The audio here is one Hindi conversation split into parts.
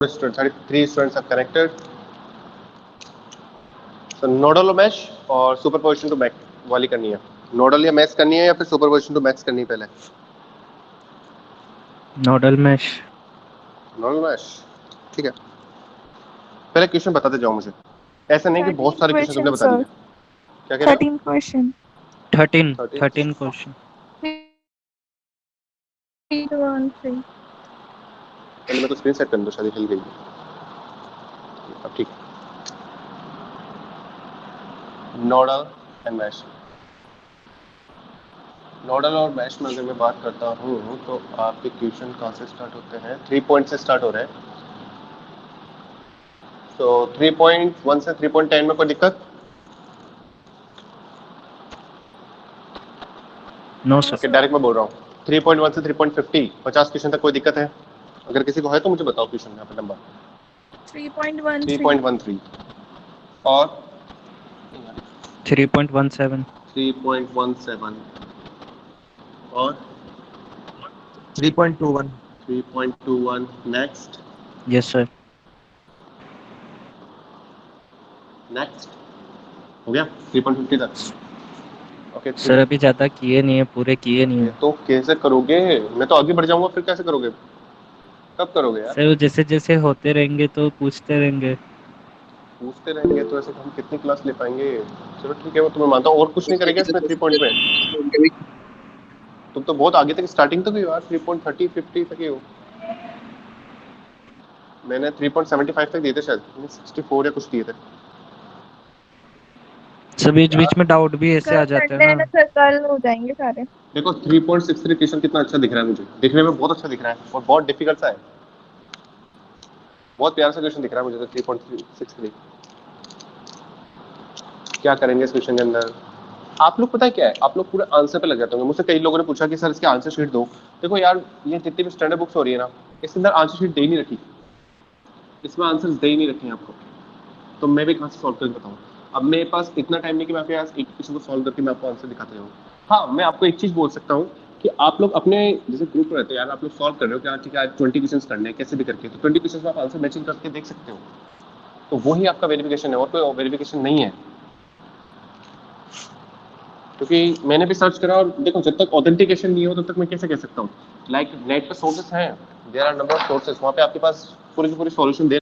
students, 33 students are connected. So nodal or mesh और superposition to max वाली करनी है. नोडल या मैश करनी है या फिर सुपरपोजिशन टू मैक्स करनी है पहले? Nodal mash. नोडल मैश, ठीक है. पहले क्वेश्चन बताते जाओ मुझे. ऐसा नहीं कि बहुत सारे क्वेश्चन तुमने बता दिए. क्या कह रहे हो? 13 क्वेश्चन. 13 क्वेश्चन. 3 2 1 3. पहले मैं तो स्क्रीन सेट करने दो, शायद हिल गई. अब ठीक है. Nodal and mash. नोडल और मैश में अगर मैं बात करता हूँ तो आपके क्वेश्चन कहाँ से स्टार्ट होते हैं? 3 पॉइंट से स्टार्ट हो रहे हैं. तो 3.1 से 3.10 में कोई दिक्कत? No sir. ओके, डायरेक्ट मैं बोल रहा हूँ. 3.1 से 3.50 50 क्वेश्चन तक कोई दिक्कत है? अगर किसी को है तो मुझे बताओ क्वेश्चन यहाँ पे नंबर. 3.13 और 3.17. 3.17 और 3.21. 3.21. नेक्स्ट. Yes sir. नेक्स्ट हो गया 3.50 तक. ओके सर अभी ज्यादा किए नहीं है, पूरे किए नहीं है. तो कैसे करोगे? मैं तो आगे बढ़ जाऊंगा, फिर कैसे करोगे? कब करोगे यार? सर जैसे जैसे होते रहेंगे तो पूछते रहेंगे. पूछते रहेंगे तो ऐसे हम कितनी क्लास ले पाएंगे? चलो ठीक है, वो तुम्हें मानता हूँ. और कुछ नहीं करेंगे इसमें 3 पॉइंट में? तुम तो बहुत आगे तक स्टार्टिंग तक ही हो यार. 3.30 50 तक ही हो. मैंने 3.75 तक दिए थे शायद. 64 या कुछ दिए थे. सर बीच बीच में डाउट भी ऐसे आ जाते हैं ना. सर कल हो जाएंगे सारे. देखो 3.63 क्वेश्चन कितना अच्छा दिख रहा है मुझे. दिखने में बहुत अच्छा दिख रहा है और बहुत डिफिकल्ट सा है. बहुत प्यारा सा क्वेश्चन दिख रहा है मुझे तो 3.63. क्या करेंगे इस क्वेश्चन के अंदर? आप लोग पता है क्या है, आप लोग पूरे आंसर पे लग जाते होंगे. मुझसे कई लोगों ने पूछा कि सर इसके आंसर शीट दो. देखो यार, ये जितनी भी स्टैंडर्ड बुक्स हो रही है ना, इसके अंदर आंसर शीट दे ही नहीं रखी. इसमें आंसर्स दे ही नहीं रखे हैं आपको. तो मैं भी कहाँ से सॉल्व करके बताऊँ? अब मेरे पास इतना टाइम नहीं कि मैं आपके पास एक क्वेश्चन को सॉल्व करके मैं आपको आंसर दिखाते रहूँ. हाँ, मैं आपको एक चीज बोल सकता हूँ कि आप लोग अपने जैसे ग्रुप में रहते हैं यार, आप लोग सॉल्व कर रहे हो कि हाँ ठीक है आज 20 क्वेश्चन करने हैं कैसे भी करके, तो 20 क्वेश्चन में आप आंसर मैचिंग करके देख सकते हो. तो वही आपका वेरिफिकेशन है और कोई वेरिफिकेशन नहीं है. क्योंकि मैंने भी सर्च करा और देखो जब तक ऑथेंटिकेशन नहीं हो तब तक मैं कैसे कह सकता हूँ. लाइक नेट पे सोर्सेस हैं, there are number of sources, वहाँ पे आपके पास पूरी की पूरी सॉल्यूशन दे.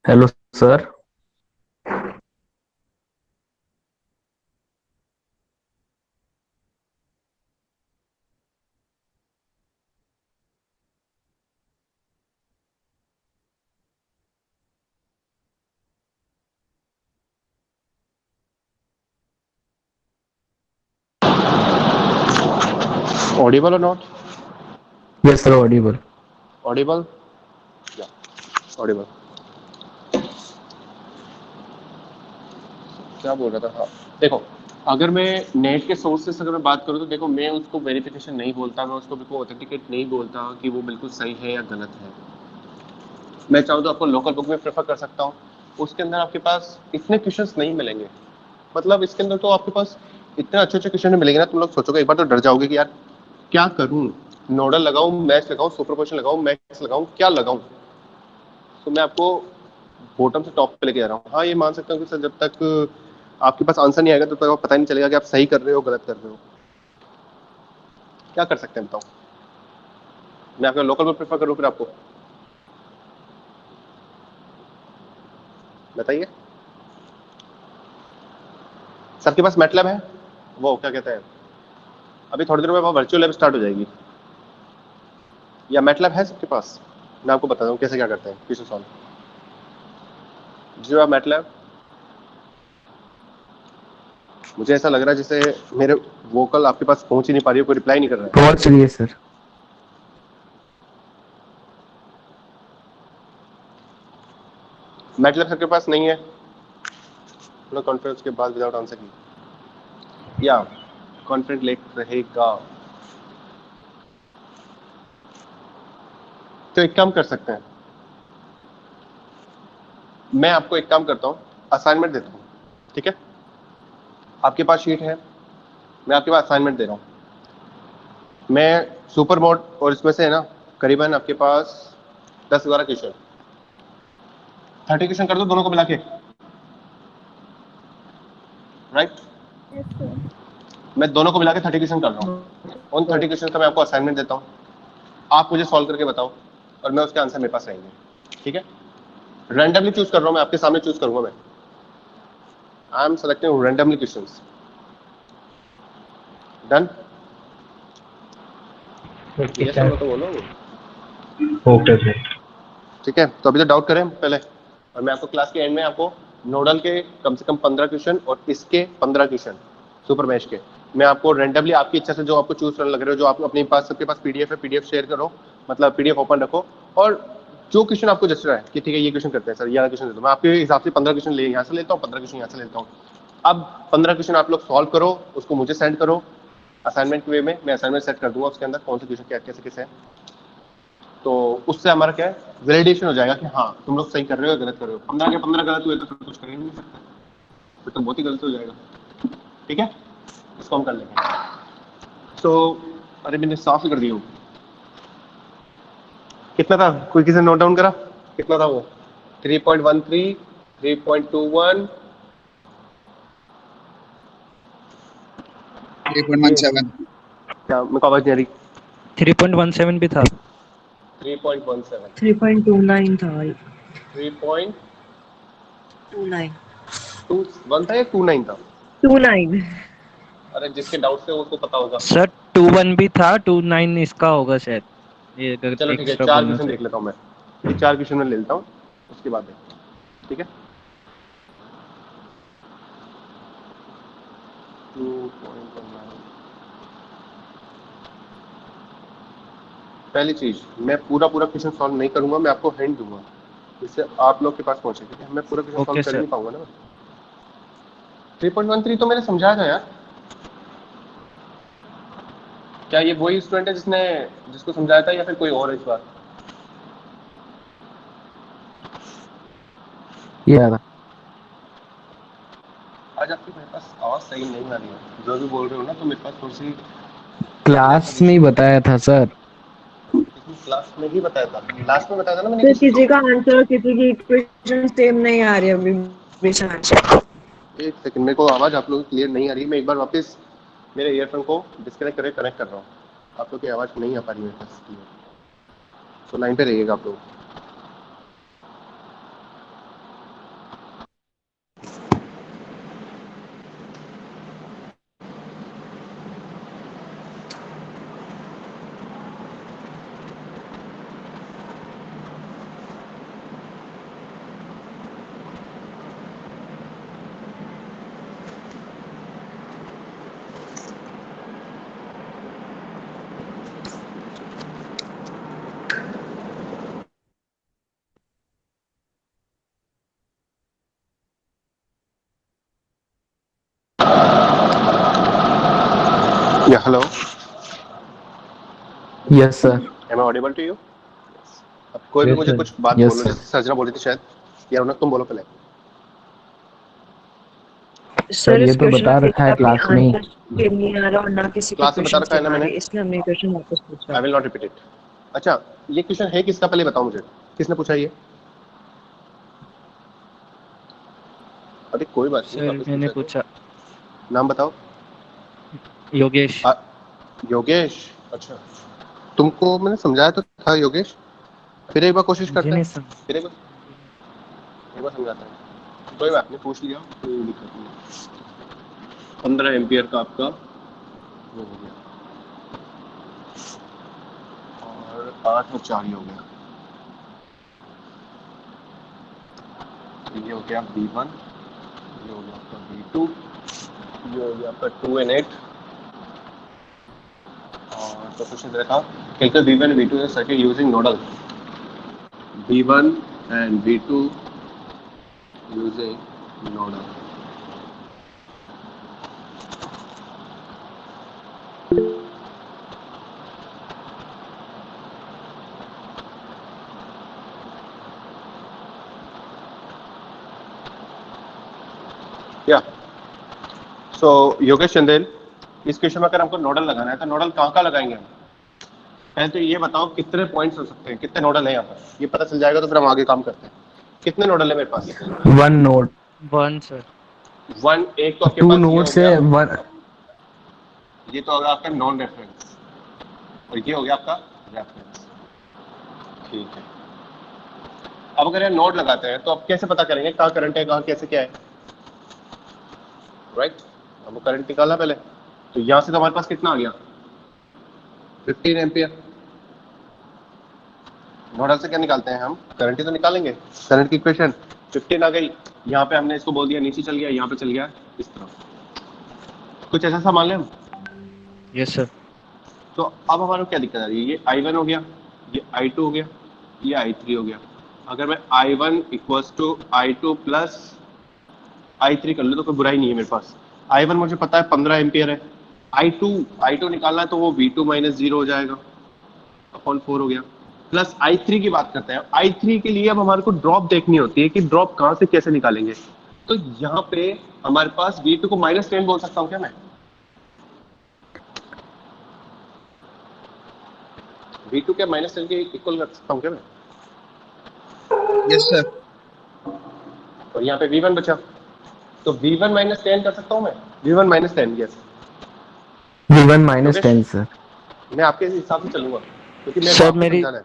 Hello sir. ऑडिबल और not? Yes sir, audible. Audible या ऑडिबल. क्या बोल रहा था? हाँ देखो, अगर मैं नेट के सोर्सेस अगर मैं बात करूँ तो देखो मैं उसको वेरिफिकेशन नहीं बोलता, मैं उसको बिल्कुल ऑथेंटिकेट नहीं बोलता कि वो बिल्कुल सही है या गलत है. मैं चाहूँ तो आपको लोकल बुक में प्रेफर कर सकता हूँ. उसके अंदर आपके पास इतने क्वेश्चंस नहीं मिलेंगे. मतलब इसके अंदर तो आपके पास इतने अच्छे अच्छे क्वेश्चन मिलेंगे ना, तुम लोग सोचोगे एक बार तो डर जाओगे कि यार क्या करूँ, नोडल लगाऊं, मैश लगाऊं, सुपरपोजिशन लगाऊं, मैक्स लगाऊं, क्या लगाऊं. तो मैं आपको बॉटम से टॉप पे लेके जा रहा हूँ. हाँ ये मान सकता हूँ कि सर जब तक आपके पास आंसर नहीं आएगा तब तक आपको पता नहीं चलेगा कि आप सही कर रहे हो गलत कर रहे हो. क्या कर सकते हैं बताओ? मैं आपका लोकल में प्रेफर करूँ फिर आपको बताइए. सबके पास मैटलैब है? वो क्या कहते हैं, अभी थोड़ी देर में वर्चुअल लैब स्टार्ट हो जाएगी. या मैटलैब है सबके पास? मैं आपको बताता हूँ कैसे क्या करते हैं क्वेश्चन सॉल्व। जो आप मैटलैब, मुझे ऐसा लग रहा है जैसे मेरे वोकल आपके पास पहुंच ही नहीं पा रही है, कोई रिप्लाई नहीं कर रहा है। पहुंच रही है सर। मैटलैब सबके पास नहीं है? थोड़ा कॉन्फ्रेंस के बाद विदाउट आंसर की या कॉन्फ्रेंस लेक रहेगा। तो एक काम कर सकते हैं, मैं आपको एक काम करता हूँ, असाइनमेंट देता हूँ, ठीक है? आपके पास शीट है, मैं आपके पास असाइनमेंट दे रहा हूँ। मैं सुपर मोड और इसमें से है ना करीबन आपके पास 10-12 क्वेश्चन, 30 क्वेश्चन कर दो दोनों को मिला के, राइट? Yes, sir. मैं दोनों को मिला के 30 क्वेश्चन कर रहा हूँ। उन 30 क्वेश्चन का मैं आपको असाइनमेंट देता हूँ, आप मुझे सॉल्व करके बताओ और मैं उसके आंसर मेरे पास रहेंगे, ठीक है? रैंडमली चूज कर रहा हूँ मैं, आपके सामने चूज करूंगा मैं। I am selecting randomly questions. Done? Yes और नो तो बोलो। Okay sir. ठीक है, तो अभी तो डाउट करें पहले, और मैं आपको क्लास के एंड में आपको नोडल के कम से कम 15 क्वेश्चन और इसके 15 क्वेश्चन सुपर मैश के मैं आपको रैंडमली आपकी इच्छा से जो आपको चूज करने लग रहे हो, जो आप अपने पास, सबके पास पीडीएफ है, पीडीएफ शेयर करो, मतलब पीडीएफ ओपन रखो और जो क्वेश्चन आपको जच रहा है कि ठीक है ये क्वेश्चन करते हैं सर, ये क्वेश्चन दे दो, मैं आपके हिसाब से 15 क्वेश्चन ले यहाँ से लेता हूँ, 15 क्वेश्चन यहाँ से लेता हूँ। अब 15 क्वेश्चन आप लोग सॉल्व करो, उसको मुझे सेंड करो असाइनमेंट वे में, मैं असाइनमेंट सेट कर दूंगा उसके अंदर कौन से क्वेश्चन क्या कैसे कैसे है। तो उससे हमारा क्या है, वैलिडेशन हो जाएगा कि हाँ तुम लोग सही कर रहे हो या गलत कर रहे हो। 15 के 15 गलत हुए तो फिर कुछ कर ही नहीं सकते, फिर तो बहुत ही गलत हो जाएगा, ठीक है? इसको हम कर लेंगे। तो अरे मैंने साफ ही कर दिया हूँ। कितना था, कोई किसी ने नोट डाउन करा कितना था वो? 3.13, 3.21, 3.17। क्या मेरे को आवाज नहीं आ रही? 3.17 भी था। 3.17, 3.29 था भाई। 3.21 था या 29 था? 29। अरे जिसके डाउट है उसको पता होगा। सर 21 भी था, 29 इसका होगा शायद, ये अगर चलो ठीक है, एक्स्ट्रा 4 बोलना क्वेश्चन से। देख लेता हूँ मैं, ये 4 क्वेश्चन में ले लेता हूँ उसके बाद देखते हैं, ठीक है? 2.19। पहली चीज, मैं पूरा क्वेश्चन सॉल्व नहीं करूंगा, मैं आपको हिंट दूंगा जिससे आप लोग के पास पहुंचे, ठीक है? मैं पूरा क्वेश्चन सॉल्व ओके कर सर। नहीं पाऊंगा ना। 3.13 तो मैंने समझाया था यार। क्या ये वही स्टूडेंट है जिसको समझाया था या फिर कोई और है इस बार? ये आ रहा। आज आपकी मेरे पास आवाज सही नहीं आ रही है, जो भी बोल रहे हो ना, तो मेरे पास थोड़ी सी क्लास में ही बताया था सर। क्लास में ही बताया था, लास्ट में बताया था ना मैंने तो किसी किसी को। का आंसर किसी की इक्वेशन सेम नहीं आ रही अभी भी शायद। एक सेकंड, मेरे को आवाज आप लोगों की क्लियर नहीं आ रही, मैं एक बार वापस मेरे ईयरफोन को डिस्कनेक्ट करके कनेक्ट कर रहा हूँ। आप लोग की आवाज नहीं आ पा रही मेरे पास क्लियर, तो लाइन पे रहिएगा आप लोग। या hello, yes sir. Am I audible to you? अब कोई भी यस मुझे सर। कुछ बात यस बोलो, सर। जैसे सजना बोल रही थी शायद, या रौनक तुम बोलो पहले। सर सर ये इस तो क्वेश्चन बता में रखा है अपने क्लास में ही। आंसर सेम नहीं आ रहा और ना किसी के क्लास में बता क्वेश्चन रखा है सेम ना आ मैंने, रही, इसलिए हमने क्वेश्चन वापस पूछा। I will not repeat it. अच्छा, ये क्वेश्चन है किसका पहले बताओ मुझे, किसने पूछा ये? अरे कोई बात नहीं, सर वापस मैंने पूछा तो पूछा। नाम बताओ। योगेश। योगेश, अच्छा तुमको मैंने समझाया तो था योगेश, फिर एक बार कोशिश मुझे करते नहीं हैं, समझ। फिर एक बार समझाते हैं, कोई बात नहीं, पूछ लिया, कोई दिक्कत नहीं। 15 एम्पियर का आपका वो हो गया, और 8 और 4 हो गया, ये हो गया V1, ये हो गया आपका V2, ये हो गया आपका 2 and 8। और तो क्वेश्चन देखा calculate V1 and V2 circuit using nodal, V1 and V2 using nodal। या सो योगेश चंदेल, इस क्वेश्चन में अगर हमको नोडल लगाना है तो नोडल कहाँ लगाएंगे हम? पहले तो ये बताओ कितने पॉइंट्स हो सकते हैं, कितने नोडल है यहाँ पर, ये पता चल जाएगा तो फिर हम आगे काम करते हैं। कितने नोडल है मेरे पास? 1 नोड, 1 सर। 1, एक तो आपके 2 पास ये नोड हो से गया, 1। ये तो होगा आपका नॉन रेफरेंस, और ये हो गया आपका रेफरेंस। ठीक है, अब अगर ये नोड लगाते हैं तो अब कैसे पता करेंगे कहाँ करंट है, कहाँ कैसे क्या है? राइट, हमको करंट निकालना पहले, तो यहाँ से तो हमारे पास कितना आ गया? 15 एम्पियर। नोडल से क्या निकालते हैं हम? करंट ही तो निकालेंगे। करंट की इक्वेशन 15 आ गई, यहाँ पे हमने इसको बोल दिया नीचे चल गया, यहाँ पे चल गया इस तरफ, कुछ ऐसा सा मान लें हम। Yes sir. तो अब हमारे को क्या दिक्कत आ रही है? ये I1 हो गया, ये I2 हो गया, ये I3 हो गया। अगर मैं I1 equals to I2 plus I3 कर लूँ तो कोई बुराई नहीं है मेरे पास। I1 मुझे पता है 15 एम्पियर है, I2 निकालना है तो वो V2 माइनस 0 हो जाएगा, अपॉन 4 हो गया। प्लस I3 की बात करते हैं, I3 के लिए अब हमारे को ड्रॉप देखनी होती है कि ड्रॉप कहाँ से कैसे निकालेंगे। तो यहाँ पे हमारे पास V2 को -10 बोल सकता हूँ क्या मैं? V2 क्या -10 के इक्वल कर सकता हूँ क्या मैं? Yes sir. और यहाँ पे V1 बचा, तो V1 -10 कर सकता हूँ मैं? V1 -10, yes. V1 -10 sir. मैं आपके हिसाब से चलूंगा क्योंकि मेरे को सर आपको मेरी समझाना है।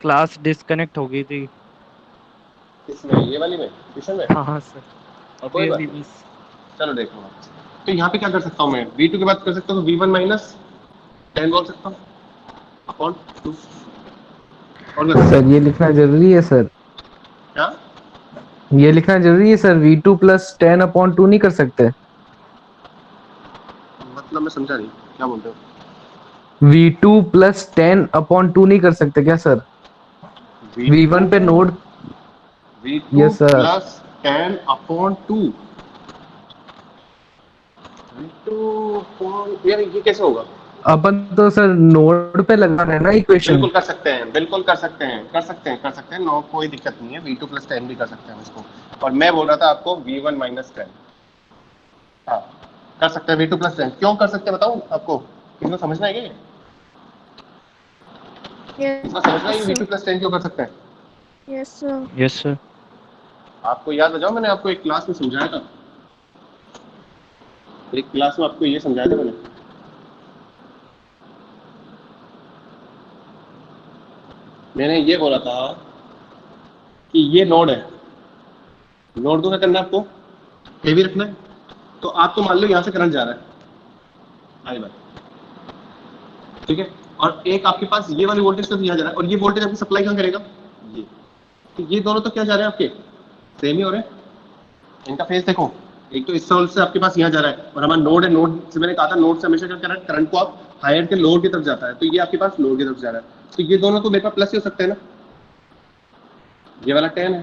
क्लास डिस्कनेक्ट हो गई थी। इसमें ये वाली में ट्यूशन में हाँ सर, कोई अभी बात अभी नहीं, बस। चलो देख लो। तो यहाँ पे क्या कर सकता हूँ मैं? V2 की बात कर सकता हूँ तो V1 -10 बोल सकता हूँ अपॉन 2। और कर सर ये लिखना जरूरी है सर, क्या ये लिखना जरूरी है सर, V2 प्लस 10/2 नहीं कर सकते? मतलब? मैं समझा नहीं, क्या बोलते हो? V2 प्लस 10/2 नहीं कर सकते क्या सर? V2 V1 पे node. V2 yes sir. Plus 10/2, V2 यार ये कैसे होगा? अपन तो सर नोड पे लगा रहे हैं ना इक्वेशन। बिल्कुल कर सकते हैं, बिल्कुल कर सकते हैं, कर सकते हैं, कर सकते हैं, नो कोई दिक्कत नहीं है। V2 प्लस 10 भी कर सकते हैं इसको। और मैं बोल रहा था आपको V1 -10, हाँ कर सकते हैं V2 प्लस 10। क्यों कर सकते हैं बताऊं आपको? किसको समझना है क्या? किसको समझना है Yes, ये sir. V2 प्लस 10 क्यों कर सकते हैं? Yes, sir. Yes sir. आपको याद बजाओ, मैंने आपको एक क्लास में समझाया था, एक क्लास में आपको ये समझाया था मैंने ये बोला था कि ये नोड है, नोड को क्या करना है आपको? हेवी रखना है। तो आपको मान लो यहाँ से करंट जा रहा है आई बार, ठीक है, और एक आपके पास ये वाली वोल्टेज तो यहाँ जा रहा है, और ये वोल्टेज आपकी सप्लाई कहाँ करेगा? ये। तो ये दोनों तो क्या जा रहे हैं आपके? सेम ही हो रहे हैं। इनका फेस देखो, एक तो इस सोर्स से आपके पास यहाँ जा रहा है, और हमारा नोड है, नोड से मैंने कहा था नोड से हमेशा क्या करंट, करंट को आप हायर के लोड की तरफ जाता है, तो ये आपके पास लोड की तरफ जा रहा है। तो ये दोनों तो मेरे पास प्लस ही हो सकते हैं ना, ये वाला 10 है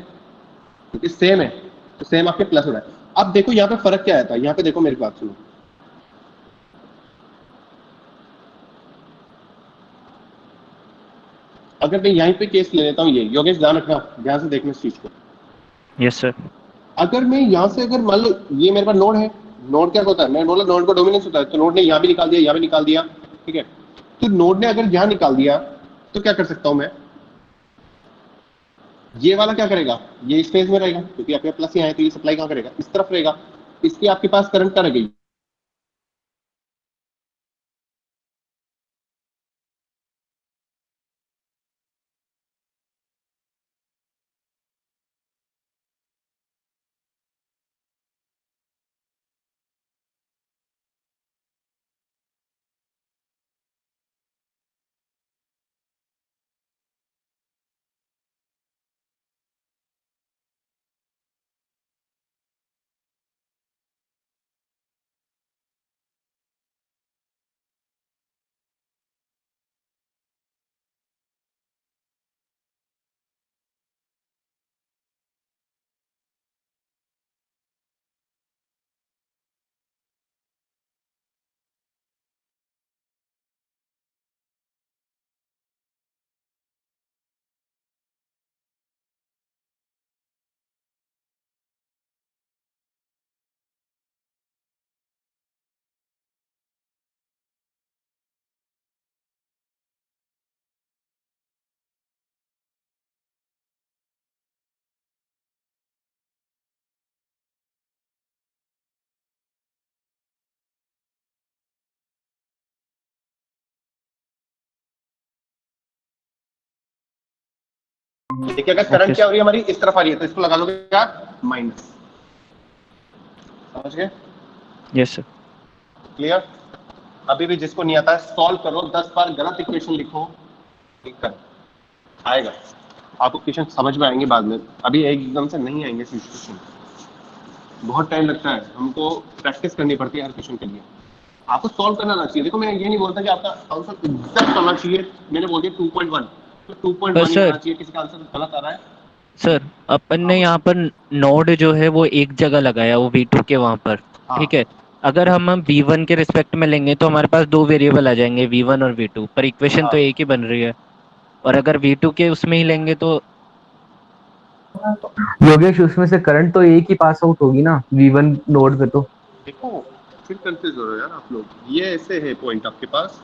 क्योंकि सेम है, तो सेम आपके प्लस हो रहा है। अब देखो यहाँ पे फर्क क्या आया था, यहाँ पे देखो मेरी बात सुनो, अगर मैं यहीं पे केस ले लेता हूँ, ये योगेश ध्यान रखना, ध्यान से देखना इस चीज को। Yes sir. अगर मैं यहाँ से अगर मान लो ये मेरे पास नोड है, नोड क्या होता है, मैं बोला नोड का डोमिनेंस होता है, तो नोड ने यहाँ भी निकाल दिया, यहाँ भी निकाल दिया, ठीक है। तो नोड ने अगर यहाँ निकाल दिया तो क्या कर सकता हूँ मैं? ये वाला क्या करेगा? ये इस फेज में रहेगा क्योंकि आपके प्लस यहाँ है, तो ये सप्लाई कहाँ करेगा? इस तरफ रहेगा। इसकी आपके पास करंट क्या रहेगी? देखिए अगर करंट क्या हो रही है हमारी इस तरफ आ रही है तो इसको लगा दोगे क्या माइनस, समझ गए? Yes sir. क्लियर? अभी भी जिसको नहीं आता है सॉल्व करो, 10 बार गलत इक्वेशन लिखो, ठीक कर आएगा आपको, क्वेश्चन समझ में आएंगे बाद में, अभी एकदम से नहीं आएंगे सिचुएशन, बहुत टाइम लगता है, हमको प्रैक्टिस करनी पड़ती है हर क्वेश्चन के लिए, आपको सॉल्व करना आना चाहिए। देखो मैं ये नहीं बोलता कि आपका आंसर एग्जैक्ट होना चाहिए, मैंने बोल दिया 2.1 तो 2.1 ही सर होना चाहिए, किसी का आंसर गलत आ रहा है। सर अपन हाँ ने यहाँ पर नोड जो है वो एक जगह लगाया, वो V2 के वहां पर, हाँ ठीक है। अगर हम V1 के रिस्पेक्ट में लेंगे तो हमारे पास दो वेरिएबल आ जाएंगे, V1 और V2, पर इक्वेशन तो हाँ एक ही बन रही है। और अगर V2 के उसमें ही लेंगे तो योगेश उसमें से करंट तो एक ही पास आउट होगी ना V1 नोड पे तो। देखो फिर कंफ्यूज हो रहे हो यार आप लोग, ये ऐसे है पॉइंट आपके पास,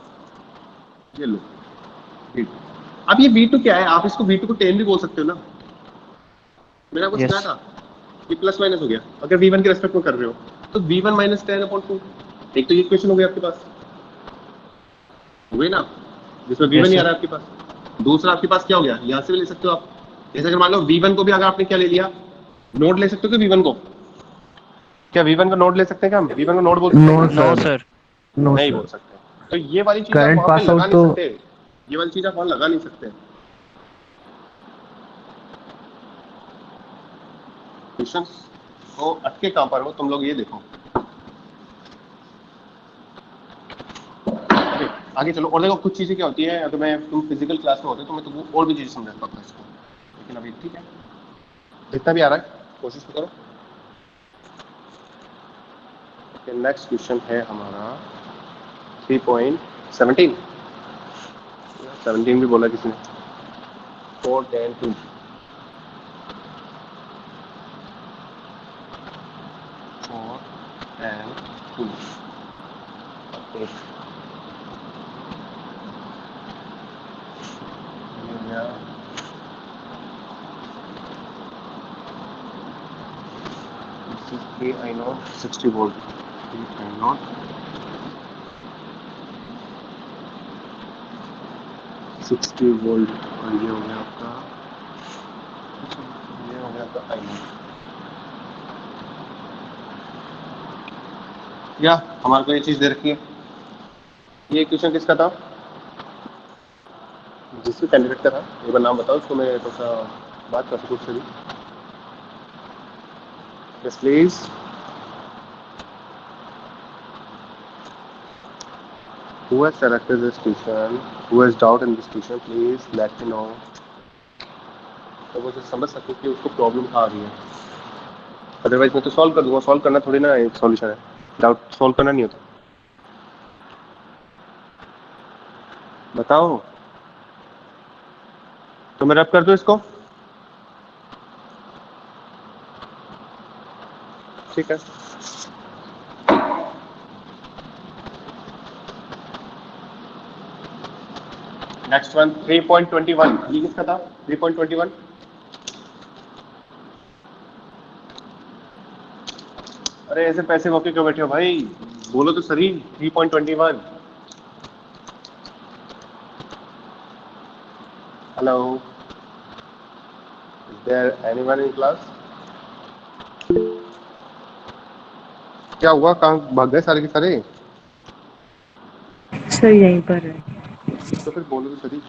ये लो V2। अब ये V2 क्या है, आप इसको V2 को 10 भी बोल सकते हो ना, मैंने आपको सिखाया यस था, ये प्लस माइनस हो गया अगर V1 के रेस्पेक्ट में कर रहे हो तो V1 माइनस 10/2, एक तो ये इक्वेशन हो गया आपके पास, हुए ना, जिसमें V1 यस नहीं आ सर। रहा है आपके पास। दूसरा आपके पास क्या हो गया, यहाँ से भी ले सकते हो आप, जैसे अगर मान लो V1 को भी अगर आपने क्या ले लिया, नोड ले सकते हो कि V1 को, क्या V1 का नोड ले सकते हैं क्या हम, V1 को नोड बोल सकते हैं नो क्या? No sir, sir. नो नहीं सर, बोल सकते, तो ये वाली चीज आप करंट वहां पे पास लगा आउट नहीं तो सकते, ये वाली चीज आप वहां लगा नहीं सकते। क्वेश्चन तो अटके कहां पर हो तुम लोग, ये देखो आगे आगे चलो। और देखो कुछ चीजें क्या होती है, अगर मैं तुम फिजिकल क्लास में होते तो मैं तुमको और भी चीजें समझाता था इसको, लेकिन अभी ठीक है, जितना भी आ रहा है कोशिश तो करो। नेक्स्ट क्वेश्चन है हमारा 3.17, 17 भी बोला किसने, 4 10 2 4 10 2 ओके, ये हो गया 3 I0 60 वोल्ट, 3 I0 60 वोल्ट, और ये हो गया आपका, ये हो गया आपका I0, या हमारे को ये चीज दे रखी है। ये क्वेश्चन किसका था, जिसके कैंडिडेट का था, एक बार नाम बताओ उसको, मैं थोड़ा सा बात कर सकूँ उससे भी, yes please. Who has selected this tuition? Who has doubt in this tuition? Please let me know. तो मुझे समझ सकूँ कि उसको प्रॉब्लम कहाँ आ रही है, अदरवाइज मैं तो सॉल्व कर दूंगा, सॉल्व करना थोड़ी ना एक सॉल्यूशन है, डाउट सॉल्व करना नहीं होता। बताओ तो मैं रब कर दूं इसको, ठीक है। नेक्स्ट वन 3.21, ये किसका था 3.21, अरे ऐसे पैसे मौके क्यों बैठे हो भाई, बोलो तो सही 3.21। Hello, is there anyone in class? क्या हुआ, कहाँ भाग गए सारे के सारे? सर यहीं पर है। तो फिर बोलो तो सही,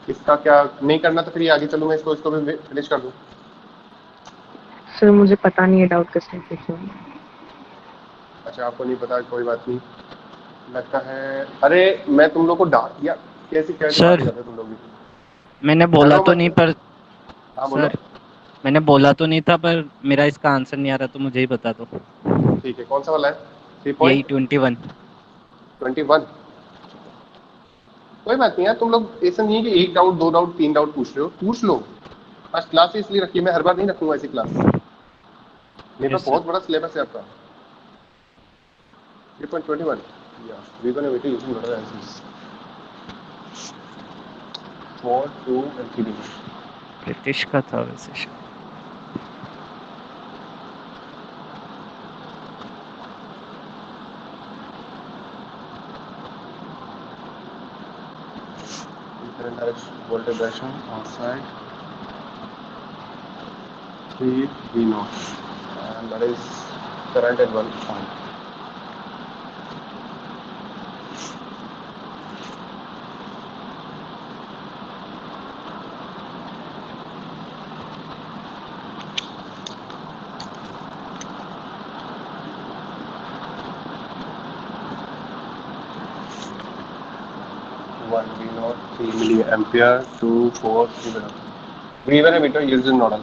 इसका क्या नहीं करना तो फिर ये आगे चलूँ मैं इसको इसको भी फिनिश कर दूं। सर मुझे पता नहीं है डाउट किसने पूछा। अच्छा आपको नहीं पता, कोई बात नहीं, लगता है, अरे मैं तुम लोग को डांट दिया, कैसे कैसे सर भागे जाते हो तुम लोग भी। मैंने बोला डरो तो नहीं मत, पर, हाँ बोलो। सर मैंने बोला तो नहीं था, पर मेरा इसका आंसर नहीं आ रहा तो मुझे ही बता दो। ठीक है, कौन सा वाला है? यही 3.21। 21। कोई बात नहीं यार, तुम लोग ऐसा नहीं है कि एक डाउट दो डाउट तीन डाउट पूछ रहे हो, पूछ लो, आज क्लास इसलिए रखी है, मैं हर बार नहीं रखूंगा ऐसी क्लास, मेरे पास यस सर। बहुत बड़ा सिलेबस है आपका। 3.21, yeah, we're going to be using better answers. 4 2 and 3. British का था वैसे शायद। Current direction, voltage direction outside. 3 V naught and that is current at 1 point. One V naught 3 milliampere 2 4 3 V1 and V2 used in nodal.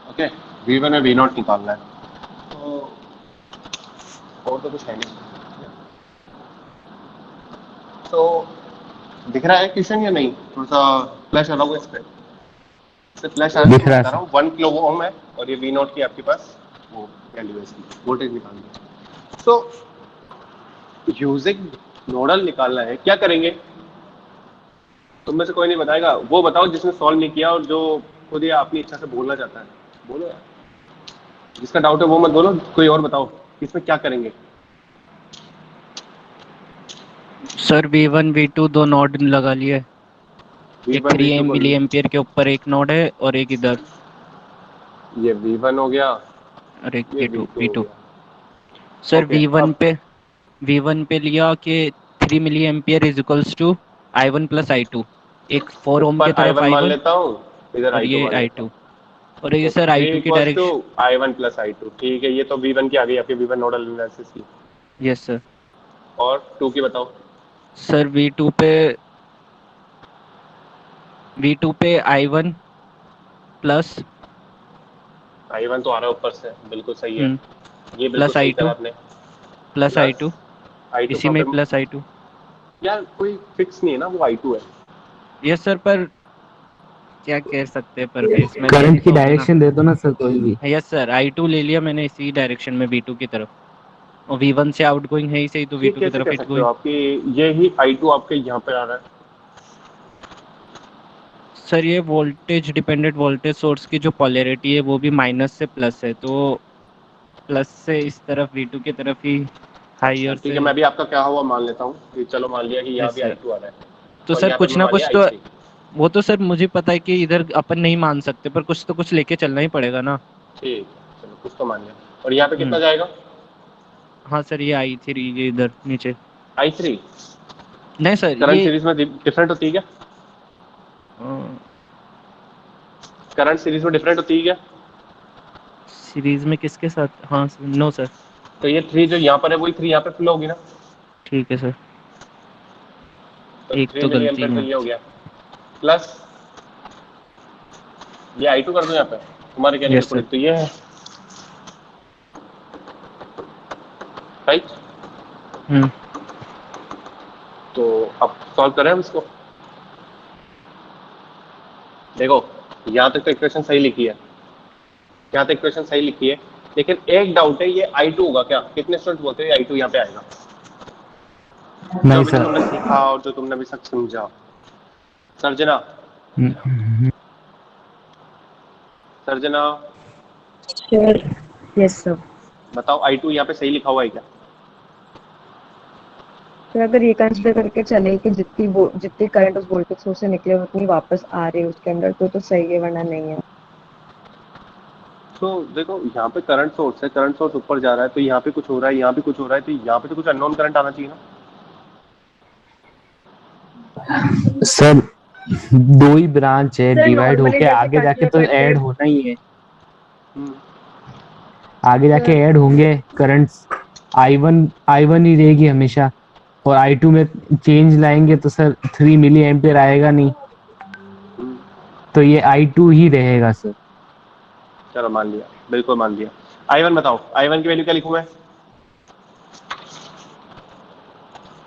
Okay V1 और V0 निकालना है तो और तो कुछ है नहीं तो दिख रहा है क्वेश्चन या नहीं थोड़ा सा फ्लैश अलग इस पे से फ्लैश दिख रहा है बता रहा हूँ 1 किलो ओम है और ये V0 की आपके पास वो वैल्यू है इसकी वोल्टेज निकालनी है सो यूजिंग नोडल निकालना है क्या करेंगे तुम में से कोई नहीं बताएगा वो बताओ जिसने सॉल्व नहीं किया और जो खुद ही अपनी इच्छा से बोलना चाहता है बोलो यार जिसका डाउट है वो मत बोलो कोई और बताओ इसमें क्या करेंगे सर V1 V2 दो नोड लगा लिए एक V1 3 V2 को मिली एम्पियर के ऊपर एक नोड है और एक इधर ये V1 हो गया और एक ये V2 V2 हो V2 गया सर Okay, V1 पे लिया कि 3 milli ampere is equals to I1 plus I2 एक 4 ओम के ऊपर तरफ I1 मान I1 लेता हूँ इधर और I2 ये मान लेता I2 हूँ और ये तो सर 3 I2 की equals to direction I1 plus I2 ठीक है ये तो V1 की आ गई आपकी V1 नोडल एनालिसिस की यस सर और 2 की बताओ सर V2 पे I1 प्लस I1 तो आ रहा है ऊपर से बिल्कुल सही है ये बिल्कुल प्लस सही I2 करा आपने प्लस प्लस I2 I2 इसी कहाँ में पे प्लस I2 यार कोई फिक्स नहीं है ना वो I2 है यस सर पर क्या कह सकते हैं पर भी इसमें तो करंट यही की तो होगा ना डायरेक्शन दे दो ना सर कोई भी यस सर I2 ले लिया मैंने इसी डायरेक्शन में V2 की तरफ और V1 से आउटगोइंग है ही सही तो ये V2 की कैसे तरफ कह सकते हो इनगोइंग आपकी ये ही I2 आपके यहाँ पे आ रहा है सर ये वोल्टेज डिपेंडेंट वोल्टेज सोर्स की जो पोलैरिटी है वो भी माइनस से प्लस है तो प्लस से इस तरफ V2 की तरफ ही अच्छा हायर ठीक से है मैं भी आपका क्या हुआ मान लेता हूँ कि चलो मान लिया कि यहाँ यस भी सर I2 आ रहा है तो और सर यहाँ पे कुछ मैं ना मान कुछ लिया तो I3 वो तो सर मुझे पता है कि इधर अपन नहीं मान सकते पर कुछ तो कुछ लेके चलना ही पड़ेगा ना ठीक है चलो कुछ तो मान लिया और यहाँ पे कितना जाएगा हाँ सर ये I3 ये इधर नीचे I3 नहीं सर करंट ये सीरीज में डिफरेंट होती है क्या करंट सीरीज में डिफरेंट होती है क्या सीरीज में किसके साथ हाँ नो सर तो ये 3 जो यहाँ पर है वही 3 यहाँ पे फ्लो होगी ना ठीक है सर तो एक 3 तो मिली गलती एम्पेयर तो में ये हो गया प्लस ये I2 कर दो यहाँ पे तुम्हारे कहने के यस सर अकॉर्डिंग तो ये है राइट तो अब सॉल्व करें हम इसको देखो यहाँ तक तो इक्वेशन सही लिखी है यहाँ तक इक्वेशन सही लिखी है लेकिन एक डाउट है ये I2 होगा क्या कितने स्टूडेंट बोलते हैं I2 यहाँ पे आएगा जो नहीं अभी तक सर तुमने सीखा और जो तुमने अभी तक समझा सर्जना सर्जना श्योर यस सर बताओ I2 यहाँ पे सही लिखा हुआ है क्या तो अगर ये कंसीडर करके चले कि जितनी करंट उस वोल्टेज सोर्स से निकले उतनी वापस आ रही है उसके अंदर तो सही है वरना नहीं है तो देखो यहाँ पे करंट सोर्स ऊपर जा रहा है तो यहाँ पे कुछ हो रहा है यहाँ पे कुछ हो रहा है तो यहाँ पे तो कुछ अननोन करंट आना चाहिए ना सर दो ही ब्रांच है सर डिवाइड नॉर्मली होके जैसे आगे जाके कंसीडर तो करते ऐड हैं होना ही है हम्म, आगे जाके ऐड होंगे करंट्स आई वन ही रहेगी हमेशा और I2 में चेंज लाएंगे तो सर 3 मिली एम्पियर आएगा नहीं हम्म, तो ये I2 ही रहेगा सर चलो मान लिया बिल्कुल मान लिया I1 बताओ I1 की वैल्यू क्या लिखूं मैं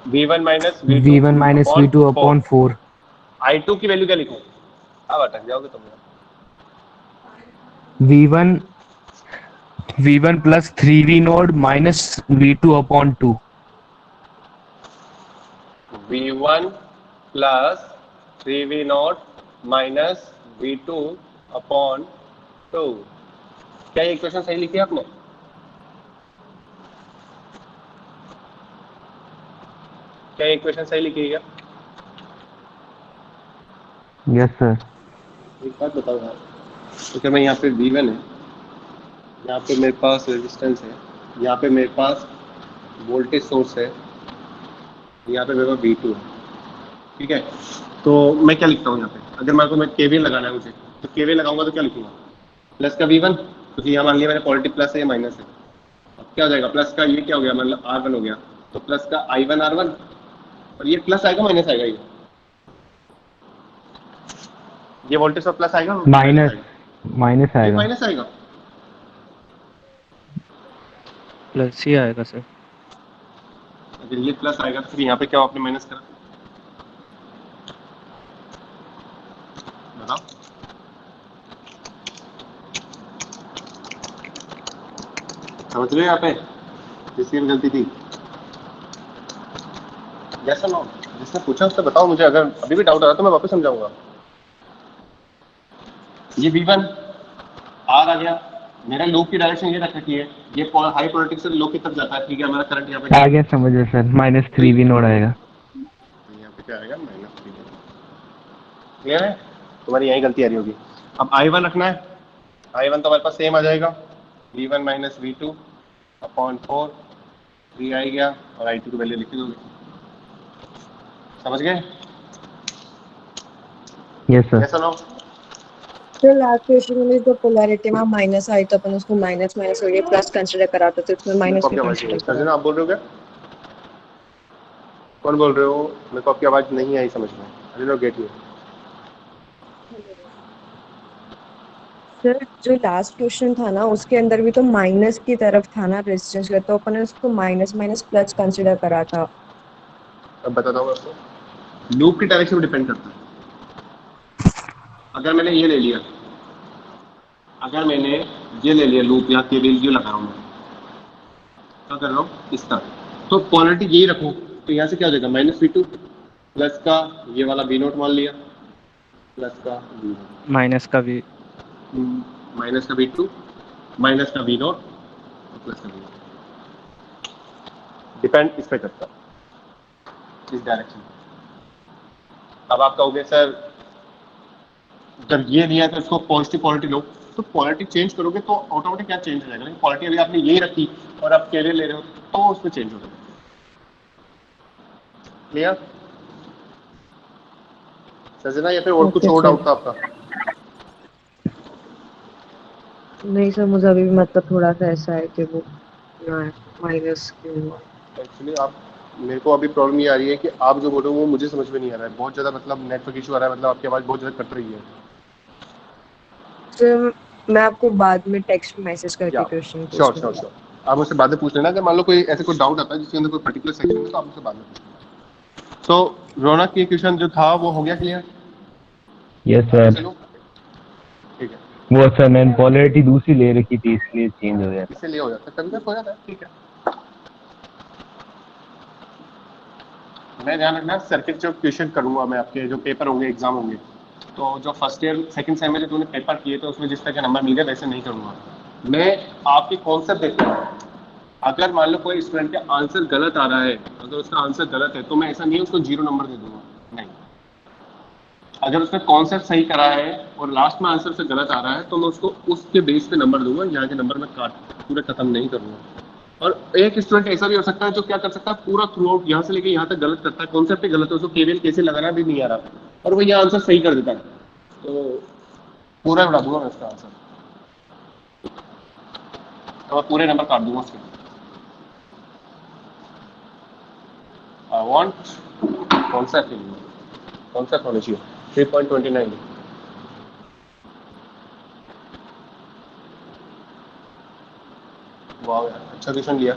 V1 minus V2 V1 minus upon V2 four upon 4 I2 की वैल्यू क्या लिखूं अब अटक जाओगे तुम V1 V1 plus 3V node minus V2 upon 2 V1 plus 3V not minus V2 upon 2 क्या ये इक्वेशन सही लिखी है आपने क्या ये इक्वेशन सही लिखी है क्या? Yes sir. एक बात बताओ यार, तो क्या मैं यहाँ पे V1 है, यहाँ पे मेरे पास रेजिस्टेंस है, यहाँ पे मेरे पास वोल्टेज सोर्स है, यहाँ पे मेरे पास V2 है, ठीक है? तो मैं क्या लिखता हूँ यहाँ पे? अगर मेरे को मैं KVL लगाना है मुझे, तो KVL लगाऊंगा तो क्या लिखूंगा? प्लस का V1, क्योंकि यहाँ मान लिया मैंने पॉजिटिव प्लस है या माइनस है। अब क्या हो जाएगा? प्लस का ये क्या हो गया, मतलब R1 हो गया, तो प्लस का I1 R1, और ये प्लस आएगा माइनस आएगा? ये वोल्टेज पर प्लस आएगा माइनस ये आएगा। माइनस आएगा। प्लस ही आएगा सर। अगर ये प्लस आएगा तो फिर यहाँ पे क्या आपने माइनस करा? बताओ। समझ रहे हो यहाँ पे जिसकी भी गलती थी? जैसा नो, जिसने पूछा उससे बताओ मुझे, अगर अभी भी डाउट आ रहा तो मैं वापस समझाऊंगा। ये V1 R आ गया, मेरा लूप की डायरेक्शन ये रख रखी है, ये हाई पोलैरिटी से लो की तरफ जाता है, ठीक है? हमारा करंट यहाँ पे आ गया समझ में सर, -3V नोड आएगा। यहाँ पे क्या आएगा? -3। क्लियर है? तुम्हारी यही गलती आ रही होगी। अब I1 रखना है, I1 तो हमारे पास सेम आ जाएगा, V1 - V2 अपॉन 4, 3 आ गया, और I2 की वैल्यू लिख दोगे। समझ गए? Yes sir. ऐसा ना हो? तो लास्ट क्वेश्चन में जो पोलैरिटी में माइनस आई तो अपन उसको माइनस माइनस हो गया प्लस कंसीडर कराते तो इसमें मेरे माइनस को भी आपकी आवाज नहीं आई। कंसीडर सर्जना आप बोल रहे हो क्या? कौन बोल रहे हो? मेरे को आपकी आवाज नहीं आई समझ में। I don't get you. Sir जो लास्ट क्वेश्चन था ना उसके अंदर भी तो माइनस की तरफ था ना रेजिस्टेंस का, तो अपन ने उसको माइनस माइनस प्लस कंसीडर करा था। अब बताता हूँ आपको, लूप की डायरेक्शन में डिपेंड करता है। अगर मैंने ये ले लिया, अगर मैंने ये ले लिया लूप, यहाँ केवीएल जो लगा रहा हूँ मैं, क्या कर रहा हूँ इस तरह, तो क्वालिटी यही रखूँ तो यहाँ से क्या हो जाएगा? -V2 प्लस का ये वाला V0 मान लिया, प्लस का V0 माइनस का भी। माइनस का V2 माइनस का V0 और प्लस का V0, डिपेंड इस पे करता है, इस डायरेक्शन। अब आप कहोगे सर जब ये दिया है तो इसको पॉजिटिव क्वालिटी लो, तो क्वालिटी चेंज करोगे तो ऑटोमेटिक क्या चेंज हो जाएगा? लेकिन क्वालिटी अभी आपने यही रखी और आप केवीएल ले रहे हो तो उसमें चेंज हो जाएगा। क्लियर? सजना या फिर और कुछ और डाउट था आपका? नहीं सर, मुझे अभी भी मतलब थोड़ा सा ऐसा है कि वो माइनस क्यों हुआ। एक्चुअली आप, मेरे को अभी प्रॉब्लम ये आ रही है कि आप जो बोल रहे हो वो मुझे समझ में नहीं आ रहा है, बहुत ज़्यादा मतलब नेटवर्क इशू आ रहा है, मतलब आपकी आवाज़ बहुत ज़्यादा कट रही है। सर मैं आपको बाद में टेक्स्ट मैसेज करके क्वेश्चन श्योर पूछ श्योर लूंगा। श्योर, आप मुझसे बाद में पूछ लेना। अगर मान लो कोई ऐसे कोई डाउट आता है जिसके अंदर कोई पर्टिकुलर सेक्शन है तो आप मुझसे बाद में पूछ लेना। सो रौनक की क्वेश्चन जो था वो हो गया क्लियर? Yes sir. चलो ठीक है, वो सर मैंने पोलैरिटी दूसरी ले रखी थी इसलिए चेंज हो गया था। इसलिए हो जाता है, कभी कभी हो जाता है, ठीक है। मैं ध्यान रखना, सर्किट जो क्वेश्चन करूंगा मैं, आपके जो पेपर होंगे, एग्जाम होंगे, तो जो फर्स्ट ईयर सेकंड सेम में जो तूने पेपर किए तो उसमें जिस तरह के नंबर मिल गए वैसे नहीं करूंगा मैं। आपके कॉन्सेप्ट देखता हूँ। अगर मान लो कोई स्टूडेंट का आंसर गलत आ रहा है, अगर उसका आंसर गलत है तो मैं ऐसा नहीं है उसको 0 नंबर दे दूंगा, नहीं। अगर उसने कॉन्सेप्ट सही करा है और लास्ट में आंसर से गलत आ रहा है तो मैं उसको उसके बेस पे नंबर दूंगा, यहाँ के नंबर में काट पूरे खत्म नहीं करूंगा। और एक स्टूडेंट ऐसा भी हो सकता है जो क्या कर सकता है, पूरा थ्रू आउट यहाँ से लेके यहाँ तक गलत करता है, कॉन्सेप्ट ही गलत है, उसको केवीएल कैसे लगाना भी नहीं आ रहा, और वो ये आंसर सही कर देता है, तो पूरा उड़ा दूंगा मैं उसका आंसर, तो मैं पूरे नंबर काट दूंगा उसके। आई वांट कॉन्सेप्ट होना चाहिए 3.29। वाह यार, अच्छा क्वेश्चन लिया।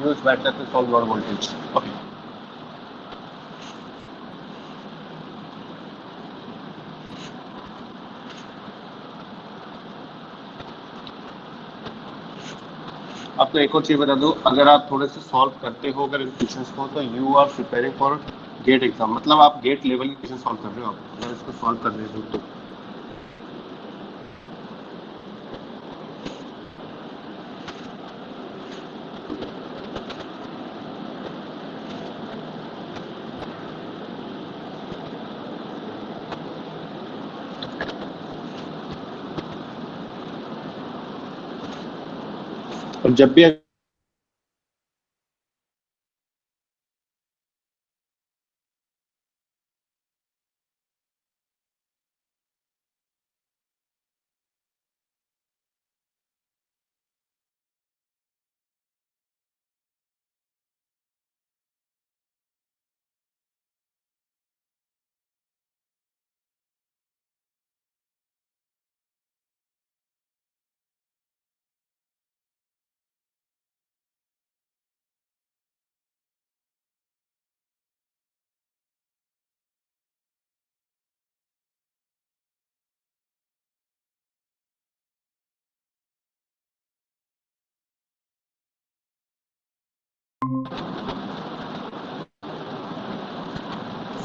Use battery to solve low voltage. Okay. आपको एक और चीज़ बता दूं, अगर आप थोड़े से सॉल्व करते हो अगर इन क्वेश्चंस को, तो you are preparing for GATE exam, मतलब आप गेट लेवल के क्वेश्चन सॉल्व कर रहे हो आप, अगर इसको सॉल्व कर रहे हो तो। और जब भी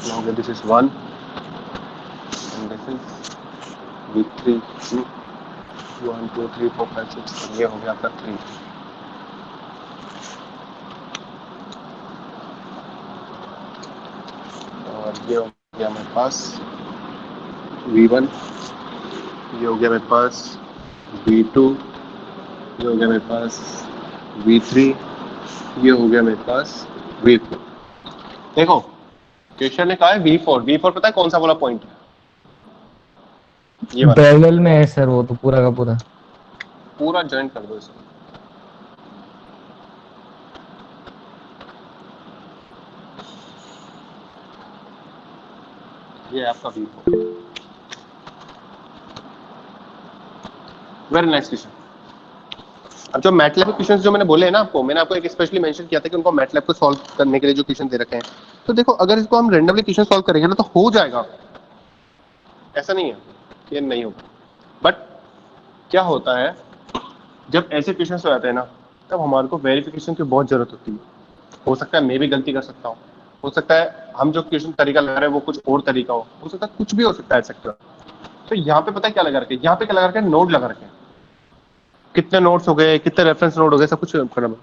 now this is 1 and this is V3 1 2 3 4 5 6, ये हो गया आपका 3। और ये हो गया मेरे पास V1, ये हो गया मेरे पास V2, ये हो गया मेरे पास V3, ये हो गया मेरे पास V4। देखो क्वेश्चन ने कहा है V4 पता है कौन सा वाला पॉइंट है? ये वाला पैरेलल में है सर वो तो पूरा का पूरा। पूरा ज्वाइन कर दो इसको। ये आपका V4। Very nice question. अब जो मैटलैब के क्वेश्चंस जो मैंने बोले हैं ना आपको, मैंने आपको एक स्पेशली मेंशन किया था कि उनको मैटलैब को सॉल्व करने के लिए जो क्वेश्चन दे रखे हैं, तो देखो अगर इसको हम रैंडमली क्वेश्चन सॉल्व करेंगे ना तो हो जाएगा, ऐसा नहीं है कि नहीं होगा। बट क्या होता है जब ऐसे क्वेश्चन हो जाते हैं ना, तब हमारे को वेरिफिकेशन की बहुत जरूरत होती है। हो सकता है मैं भी गलती कर सकता हूँ, हो सकता है हम जो क्वेश्चन तरीका लगा रहे हैं वो कुछ और तरीका हो सकता है कुछ भी हो सकता है सेक्टर। तो यहाँ पे पता है क्या लगा रखे, यहाँ पे क्या लगा रखे, नोट लगा रखे, कितने नोट्स हो गए, कितने रेफरेंस नोट हो गए, सब कुछ करना।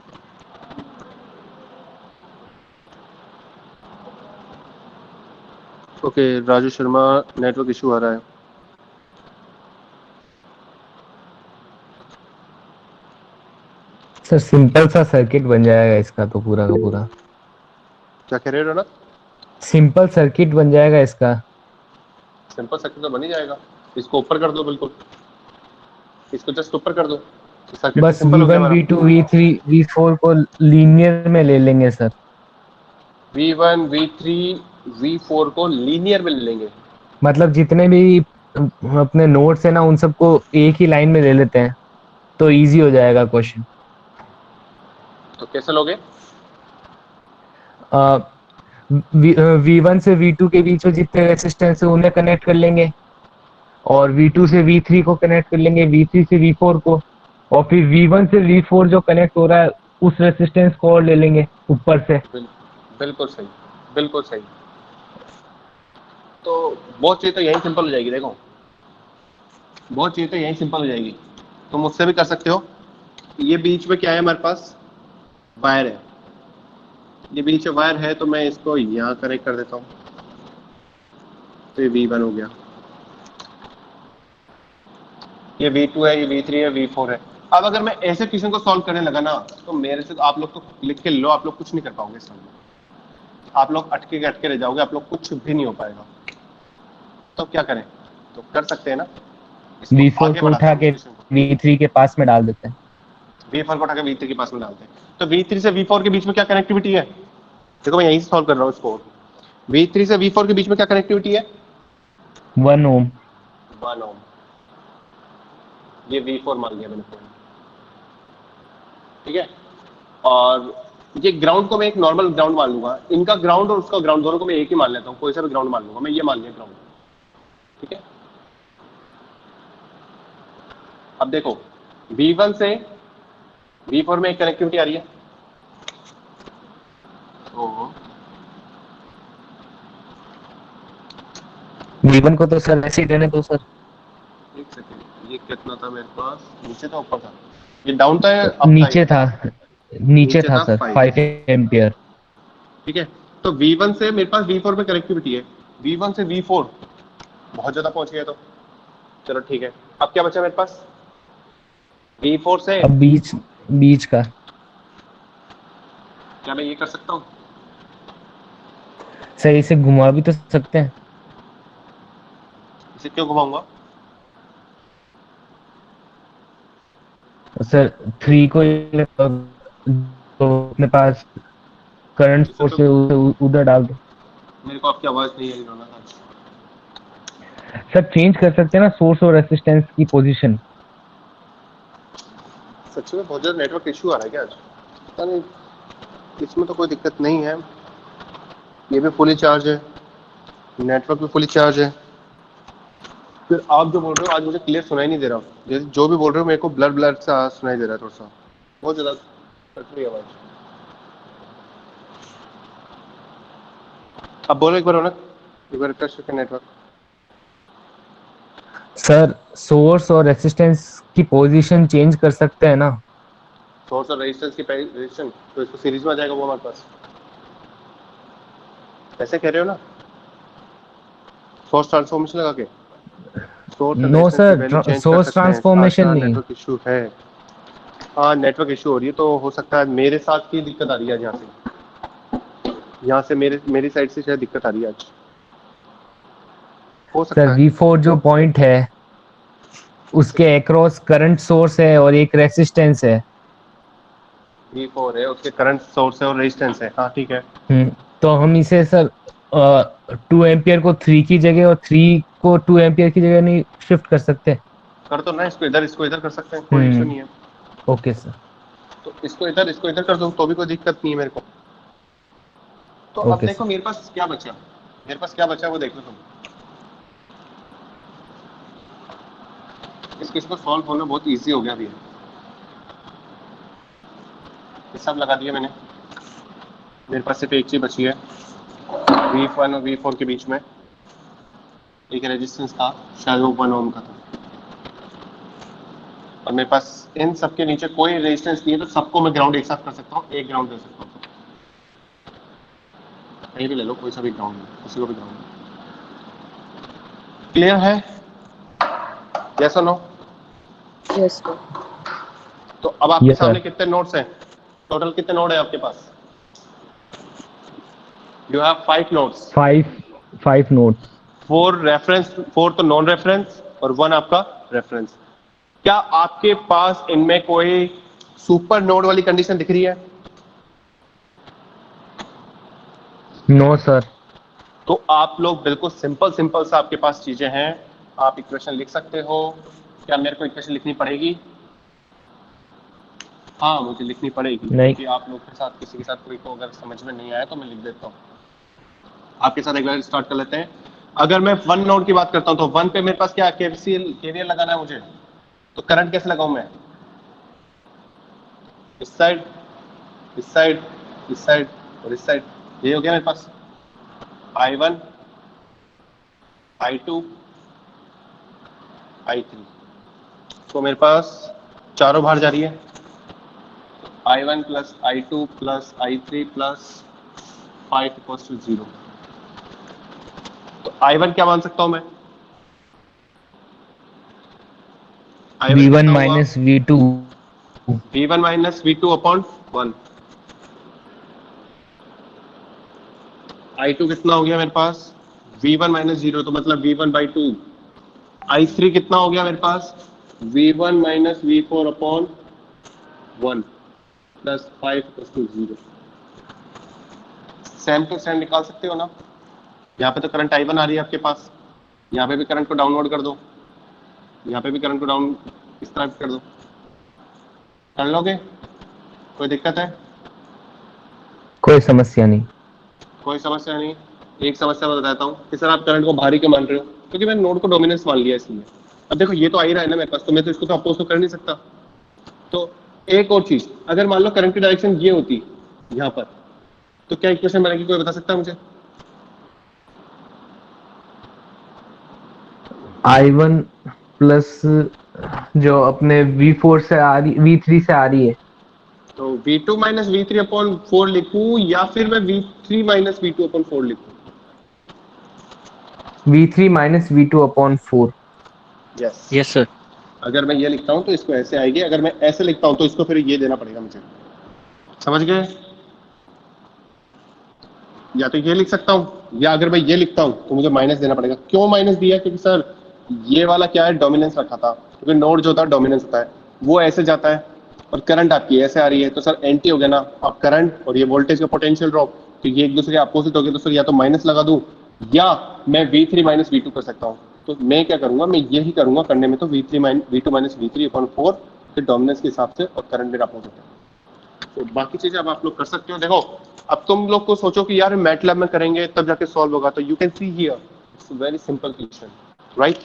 Okay Raju Sharma, network issue आ रहा है। सर सिंपल सा सर्किट बन जाएगा इसका तो पूरा का पूरा। क्या कह रहे हो ना? सिंपल सर्किट बन जाएगा इसका। सिंपल सर्किट तो बन ही जाएगा। इसको ऊपर कर दो, बिल्कुल इसको जस्ट ऊपर कर दो, सर्किट बस सिंपल हो गया V1 हमारा। V2 V3 V4 को लीनियर में ले लेंगे सर। V1 V3 V4 को लीनियर में ले लेंगे, मतलब जितने भी अपने नोट्स है ना उन सबको एक ही लाइन में ले लेते हैं तो इजी हो जाएगा क्वेश्चन। तो कैसे लोगे? V1 से V2 के बीच में जितने रेसिस्टेंस है उन्हें कनेक्ट कर लेंगे और V2 से V3 को कनेक्ट कर लेंगे, V3 से V4 को, और फिर V1 से V4 जो कनेक्ट हो रहा है उस रेसिस्टेंस को और ले लेंगे ऊपर से। बिल्कुल सही, बिल्कुल सही। तो बहुत चीज़ तो यही सिंपल हो जाएगी। देखो बहुत चीज़ तो यही सिंपल हो जाएगी। तुम मुझसे भी कर सकते हो। ये बीच में क्या है हमारे पास, वायर है, ये बीच में वायर है, तो मैं इसको यहाँ कनेक्ट कर देता हूँ, तो ये V1 हो गया, ये V2 है, ये V3 है, V4 है। अब अगर मैं ऐसे क्वेश्चन को सॉल्व करने लगा ना, तो मेरे से आप लोग तो लिख के लो, आप लोग कुछ नहीं कर पाओगे इस समय, आप लोग अटके रह जाओगे, आप लोग कुछ भी नहीं हो पाएगा। तो क्या करें? तो कर सकते हैं ना, V4 को उठा के V3 के पास में डाल देते हैं। V4 को उठा के V3 के पास में डालते हैं। तो V3 से V4 के बीच में क्या कनेक्टिविटी है? देखो मैं यहीं से सॉल्व कर रहा हूँ इसको। V3 से V4 के बीच में क्या कनेक्टिविटी है? 1 ओम। 1 ओम। ये V4 मान लिया मैंने, ठीक है। और ये ग्राउंड को मैं एक नॉर्मल ग्राउंड मान लूंगा, इनका ग्राउंड और उसका ग्राउंड दोनों को मैं एक ही मान लेता हूँ, कोई सा भी ग्राउंड मान लूंगा, मैं ये मान लिया ग्राउंड, ठीक है। अब देखो V1 से V4 में एक कनेक्टिविटी आ रही है। तो V1 को तो सर ऐसे ही रहने दो सर। एक सेकंड, ये कितना था मेरे पास? नीचे था ऊपर था? ये डाउन था या अप था? नीचे था, नीचे था सर 5। 5 एम्पियर। ठीक है, तो V1 से मेरे पास V4 में कनेक्टिविटी है, V1 से V4 बहुत ज्यादा पहुंच गया। तो चलो ठीक है, अब क्या बचा मेरे पास? V4 से अब बीच बीच का क्या मैं ये कर सकता हूँ? सही से घुमा भी तो सकते हैं इसे क्यों घुमाऊंगा? सर। 3 को तो अपने पास करंट इसे सोर्स तो है उधर डाल दो। मेरे को आपकी आवाज नहीं आ रही रोना था। सर चेंज कर सकते हैं ना सोर्स और रेसिस्टेंस की पोजीशन। सच में बहुत ज्यादा नेटवर्क इशू आ रहा है क्या आज? पता नहीं, इसमें तो कोई दिक्कत नहीं है, ये भी फुली चार्ज है, नेटवर्क भी फुली चार्ज है। फिर आप जो बोल रहे हो आज मुझे क्लियर सुनाई नहीं दे रहा। जैसे जो भी बोल रहे हो मेरे को ब्लर ब्लर सा सुनाई दे रहा है, थोड़ा सा बहुत ज्यादा कट रही है आवाज। अब बोलो एक बार रौनक, एक बार रिफ्रेश करके नेटवर्क। सर सोर्स और रेसिस्टेंस की पोजीशन चेंज कर सकते हैं ना। सोर्स और रेजिस्टेंस की रेजिस्टेंस तो इसको सीरीज में आ जाएगा वो हमारे पास। ऐसे कह रहे हो ना, सोर्स ट्रांसफॉर्मेशन लगा के सोर्स और नो रेजिस्टेंस की वैल्यू सर, चेंज कर सोर्स सकते हैं। ट्रांसफॉर्मेशन अच्छा नहीं। नेटवर्क इशू है, हाँ नेटवर्क इशू हो रही है, तो हो सकता है मेरे साथ की दिक्कत आ रही है। यहाँ से मेरी साइड से शायद दिक्कत आ रही है आज, हो सर सकता है। V4 जो पॉइंट है उसके अक्रॉस करंट सोर्स है और एक रेसिस्टेंस है। V4 है, उसके करंट सोर्स है और रेजिस्टेंस है, हाँ ठीक है। तो हम इसे सर 2 एम्पियर को 3 की जगह और 3 को 2 एम्पियर की जगह नहीं शिफ्ट कर सकते? कर तो ना, इसको इधर कर सकते हैं, कोई इशू नहीं है। Okay sir. तो इसको इधर कर दो तो भी कोई दिक्कत नहीं है मेरे को। तो अब ओके देखो सर। मेरे पास क्या बचा, वो देख लो तुम। इसको सॉल्व होना बहुत इजी हो गया अभी। ये सब लगा दिया मैंने, मेरे पास सिर्फ एक चीज बची है, V1 और V4 के बीच में एक रेजिस्टेंस था, शायद वो 1 ओम का था, और मेरे पास इन सबके नीचे कोई रेजिस्टेंस नहीं है, तो सबको मैं ग्राउंड एक साथ कर सकता हूँ, एक ग्राउंड दे सकता हूँ। कहीं भी ले लो, कोई सा भी ग्राउंड, किसी को भी ग्राउंड। क्लियर है? यस और नो? Yes sir. तो अब आपके Yes, सामने sir. कितने नोड्स हैं? टोटल कितने नोड है आपके पास? You have 5 nodes, 5 notes. 4 reference, 4 तो नॉन रेफरेंस और 1 आपका रेफरेंस। क्या आपके पास इनमें कोई सुपर नोड वाली कंडीशन दिख रही है? No sir. तो आप लोग बिल्कुल सिंपल सा आपके पास चीजें हैं, आप इक्वेशन लिख सकते हो। क्या मेरे को इक्वेशन लिखनी पड़ेगी? हाँ मुझे लिखनी पड़ेगी, नहीं। क्योंकि आप लोग के साथ किसी के साथ कोई को अगर समझ में नहीं आया तो मैं लिख देता हूँ। आपके साथ एक बार स्टार्ट कर लेते हैं। अगर मैं 1 नोड की बात करता हूँ तो 1 पे मेरे पास क्या केवीएल लगाना है मुझे, तो करंट कैसे लगाऊं मैं? इस साइड, इस साइड, इस साइड और इस साइड। ये हो गया मेरे पास I1, I2, I3। तो मेरे पास चारों बाहर जा रही है, I1 plus I2 plus I3 plus 5 equals to 0। तो I1 क्या मान सकता हूं मैं? I1 V1 कितना हुआ? Minus V2। V1 minus V2 upon 1। I2 कितना हो गया मेरे पास? V1 माइनस 0, तो मतलब V1 बाई 2। I3 कितना हो गया मेरे पास? V1 minus V4 upon 1 plus 5 equals to 0। Same to same निकाल सकते हो ना? यहाँ पे तो करंट I1 आ रही है आपके पास, यहाँ पे भी करंट को डाउनलोड कर दो, यहाँ पे भी करंट को डाउन इस तरह कर दो। कर लोगे? कोई दिक्कत है? कोई समस्या नहीं। कोई समस्या नहीं। एक समस्या मैं बताता हूँ कि सर आप करंट को भारी क्यों मान रहे हो? क्योंकि मैंने नोड को डोमिनेंस मान लिया इसलिए। अब देखो ये तो आ ही रहा है ना मेरे पास, तो मैं तो इसको तो अपोज तो कर नहीं सकता। तो एक और चीज, अगर मान लो करंट की डायरेक्शन ये होती यहाँ पर, तो क्या इक्वेशन बनेगी, कोई बता सकता है मुझे? I1 प्लस जो अपने V4 से आ रही, V3 से आ रही है, तो V2 माइनस V3 अपॉन 4 लिखूं या फिर मैं V3 माइनस V2 अपॉन 4 लिखूं? V3 minus V2 upon 4। Yes yes sir. अगर मैं ये लिखता हूं तो इसको ऐसे आएगी, अगर मैं ऐसे लिखता हूं तो इसको फिर ये देना पड़ेगा मुझे, समझ गए? या तो ये लिख सकता हूं, या अगर मैं ये लिखता हूं तो मुझे माइनस देना पड़ेगा। क्यों माइनस दिया? क्योंकि सर ये वाला क्या है, डोमिनेंस रखा था, क्योंकि नोड जो होता है डोमिनेंस होता है, वो ऐसे जाता है और करंट आपकी ऐसे आ रही है, तो सर एंटी हो गया ना। अब करंट और ये वोल्टेज का पोटेंशियल ड्रॉप, तो ये एक दूसरे के अपोजिट हो गए, तो सर या तो माइनस लगा दूं या मैं V3 माइनस V2 कर सकता हूं। तो मैं क्या करूंगा, मैं यही करूंगा करने में, तो V2 माइनस V3 अपॉन 4 फिर डोमिनेंस के हिसाब से, और करंट मेरा अपोजिट है। तो बाकी चीजें अब आप लोग कर सकते हो। देखो अब तुम लोग को सोचो कि यार मैटलैब में करेंगे तब जाके सॉल्व होगा, तो you can see here it's very simple question, right?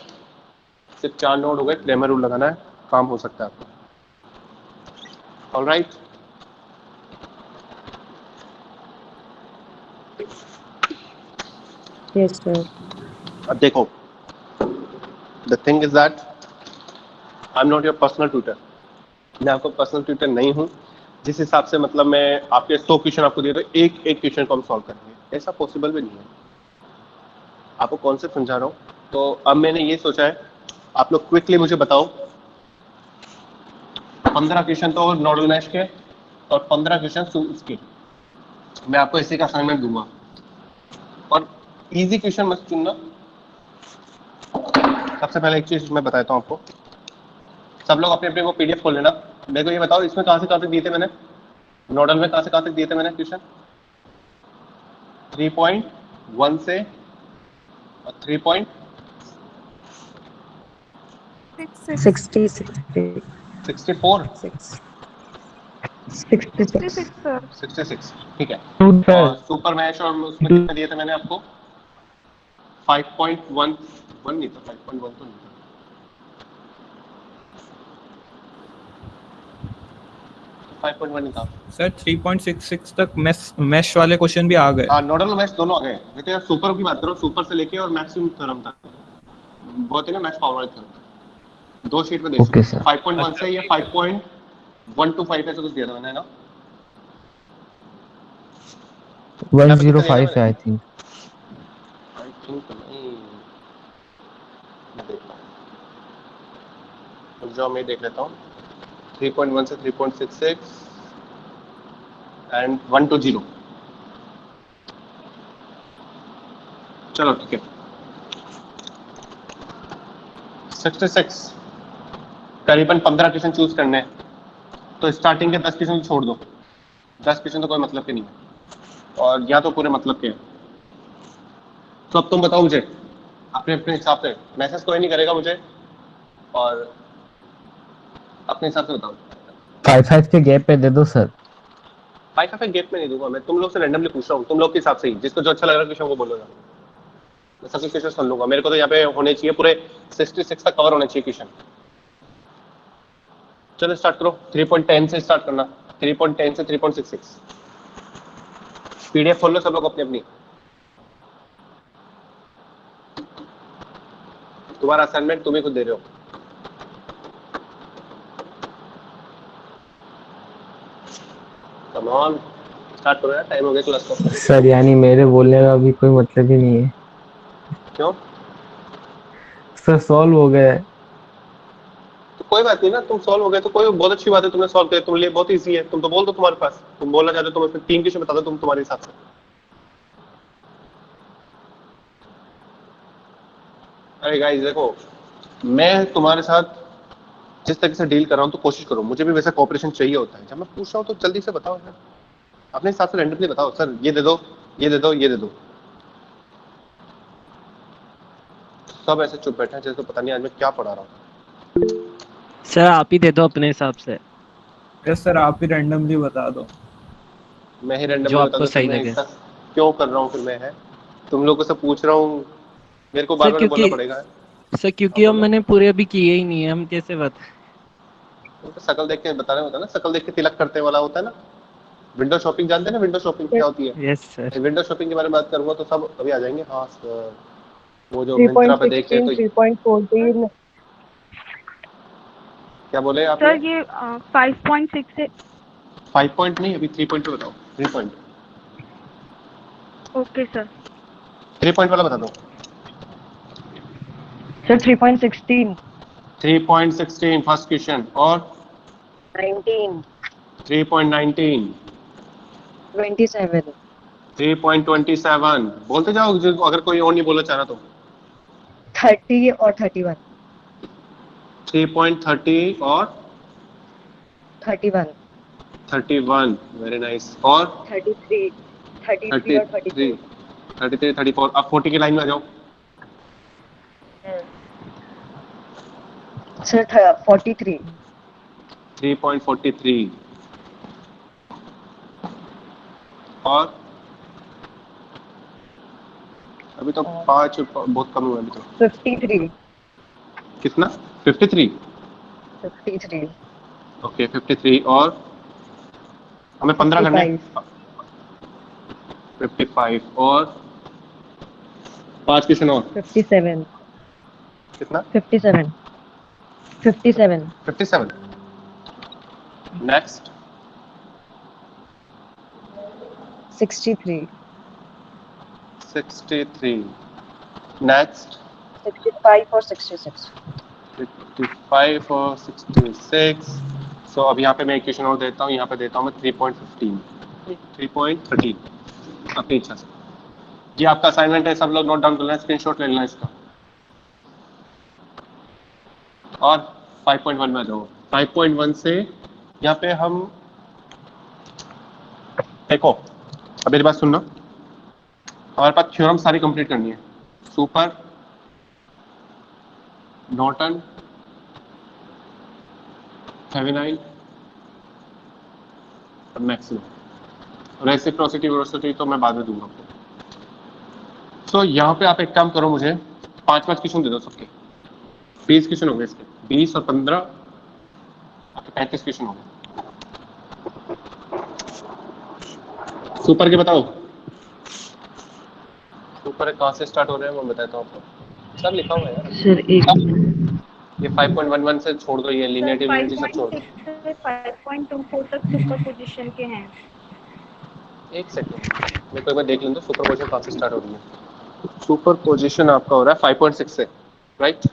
सिर्फ 4 नोड हो गए, क्लेमर रूल लगाना है, काम हो सकता है आपका। Alright, yes sir. अब देखो, the thing is that I am not your personal tutor, मैं आपको पर्सनल ट्यूटर नहीं हूँ। जिस हिसाब से मतलब मैं आपके 100 क्वेश्चन आपको दे रहा हूँ, एक क्वेश्चन को हम सॉल्व करेंगे, ऐसा पॉसिबल भी नहीं है। आपको कॉन्सेप्ट समझा रहा हूँ। तो अब मैंने ये सोचा है, आप लोग क्विकली मुझे बताओ, 15 क्वेश्चन तो नोडल मैश के और 15 क्वेश्चन इसके, मैं आपको इसी का असाइनमेंट दूंगा। और इजी क्वेश्चन मत चुनना। सबसे पहले एक चीज मैं बताता हूँ आपको, सब लोग अपने अपने वो पीडीएफ खोल लेना। मेरे को ये बताओ, इसमें कहाँ से कहाँ तक दिए थे मैंने, नोडल में कहाँ से कहाँ तक दिए थे मैंने क्वेश्चन? 3.1 से 3. 60 64 66 sir. 66, ठीक है। टू सर, और सुपर मैश और उसमें कितने दिए थे मैंने आपको? 5.1 नहीं था, 5.1 तो नहीं था, 5.1 नहीं था सर 3.66 तक मैश वाले क्वेश्चन भी आ गए। हाँ, नोडल और मैश दोनों आ गए। मैं तो यार सुपर की बात करो, सुपर से लेके और मैक्सिमम थ्योरम तक, बहुत है ना मैश पावर वाले थ्योरम, 2 शीट में देख ओके सकते सर। 5.1 से या 5.125 ऐसे कुछ दिया था मैंने ना, 105 है आई थिंक। आई थिंक नहीं, मैं देखता हूँ, रुक जाओ मैं देख लेता हूँ। 3.1 से 3.66 एंड 120, चलो ठीक है। 66 करीबन 15 क्वेश्चन चूज करने हैं, तो स्टार्टिंग के 10 क्वेश्चन छोड़ दो, 10 क्वेश्चन तो कोई मतलब के नहीं है, और या तो पूरे मतलब के हैं। तो अब तुम बताओ मुझे अपने अपने हिसाब से, मैसेज कोई नहीं करेगा मुझे, और अपने हिसाब से बताओ। 5 के गैप पे दे दो सर। 5 का गेप में नहीं दूंगा मैं, तुम लोग से रैंडमली पूछ रहा हूँ, तुम लोग के हिसाब से ही, जिसको जो अच्छा लग रहा है क्वेश्चन वो बोलोगा, मैं सबके क्वेश्चन सुन लूंगा। मेरे को तो यहाँ पे होने चाहिए पूरे 66 तक कवर होने चाहिए क्वेश्चन। चलो स्टार्ट करो, 3.10 से स्टार्ट करना, 3.10 से 3.66। पीडीएफ खोल लो सब लोग अपनी अपनी, तुम्हारा असाइनमेंट तुम ही खुद दे रहे हो। कम ऑन स्टार्ट करो यार, टाइम हो गया क्लास का। सर यानी मेरे बोलने का भी कोई मतलब ही नहीं है क्यों? सर, सॉल्व हो गया है। तो कोई बात नहीं ना, तुम सॉल्व हो गए तो कोई बहुत अच्छी बात है, तुमने सॉल्व किया, तुम लिए बहुत इजी है। तुम तो बोल दो तुम्हारे पास, तुम बोलना चाहते हो, तुम इसमें 3 क्वेश्चन बता दो तुम तुम्हारे हिसाब से। अरे गाइस देखो, मैं तुम्हारे साथ जिस तरीके से डील कर रहा हूँ तो कोशिश करो, मुझे भी वैसा कोऑपरेशन चाहिए होता है। जब मैं पूछ रहा हूँ तो जल्दी से बताओ यार, अपने हिसाब से रैंडमली बताओ, सर ये दे दो, ये दे दो, ये दे दो। सब ऐसे चुप बैठे हैं जैसे तो पता नहीं आज मैं क्या पढ़ा रहा हूँ। सर आप ही दे दो अपने हिसाब से, यस सर, आप ही रैंडमली बता दो। मैं ही जो रैंडमली बता आपको दूं, सही मैं लगे। ऐसा क्यों कर रहा हूँ फिर मैं? है तुम लोगों से पूछ रहा हूँ, मेरे को बार सर बार बोलना क्योंकि पड़ेगा। सर क्योंकि हाँ, हम बोलो। मैंने पूरे अभी किए ही नहीं है, हम कैसे बता। तो शकल देख के बता रहे होता है ना, शकल देख के तिलक करते वाला होता है ना। विंडो शॉपिंग जानते हैं ना, विंडो शॉपिंग क्या होती है? Yes sir. विंडो शॉपिंग के बारे में बात करूंगा तो सब अभी आ जाएंगे। हाँ सर, वो जो मिंत्रा पे देख के 3.16, तो 3.14, क्या बोले आपने? सर ये 5.6 से 5 पॉइंट नहीं, अभी 3 पॉइंट पे बताओ। 3 पॉइंट, ओके सर। 3 पॉइंट वाला बता दो। Sir 3.16, 3.16 first question. और 19, 3.19, 27, 3.27 बोलते जाओ अगर कोई और नहीं बोलना चाह रहा तो। 30 और 31, 3.30 और 31, 31, वेरी नाइस। और 33, 33 और 33, 34, 33, 34। अब 40 की लाइन में आ जाओ। सर 43, 3.43 और अभी तो 5 बहुत कम हुआ अभी तो। 53, कितना? 53, 53, ओके 53। और हमें 15 करने हैं। 55 और 5 क्वेश्चन और। 57, कितना? 57, 57, 57। नेक्स्ट 63, 63। नेक्स्ट 65 और 66, 55 और 66। सो अब यहाँ पे मैं एक क्वेश्चन और देता हूँ, यहाँ पे देता हूँ मैं 3.15, 3.13 अपनी इच्छा से। ये आपका असाइनमेंट है, सब लोग नोट डाउन कर लेना, स्क्रीनशॉट ले लेना इसका। और 5.1 में आ जाओ। 5.1 से यहाँ पे हम देखो, अब मेरी बात सुनना। हमारे पास थ्योरम सारी कंप्लीट करनी है। सुपर, नॉर्टन, थेवेनिन और मैक्सिमम। रेसिप्रोसिटी वेलोसिटी तो मैं बाद में दूंगा आपको। सो यहाँ पे आप एक काम करो, मुझे 5-5 क्वेश्चन दे दो सबके। 20 क्वेश्चन हो गए इसके, 20 और 15 आपके 35 क्वेश्चन हो गए। सुपर के बताओ, सुपर कहाँ से स्टार्ट हो रहे हैं मैं बताता हूँ आपको। सब लिखा हुआ है यार। सर एक मिनट, ये 5.11 से छोड़ दो, ये सर लीनियरिटी यूनिटी सब छोड़ दो। 5.6 से 5.24 तक सुपर पोजीशन के हैं। एक सेकंड, मैं तो एक बार देख लें तो सुपर पोजिशन कहाँ से स्टार्ट हो रही है। सुपर पोजिशन आपका हो रहा है 5.6 से, राइट?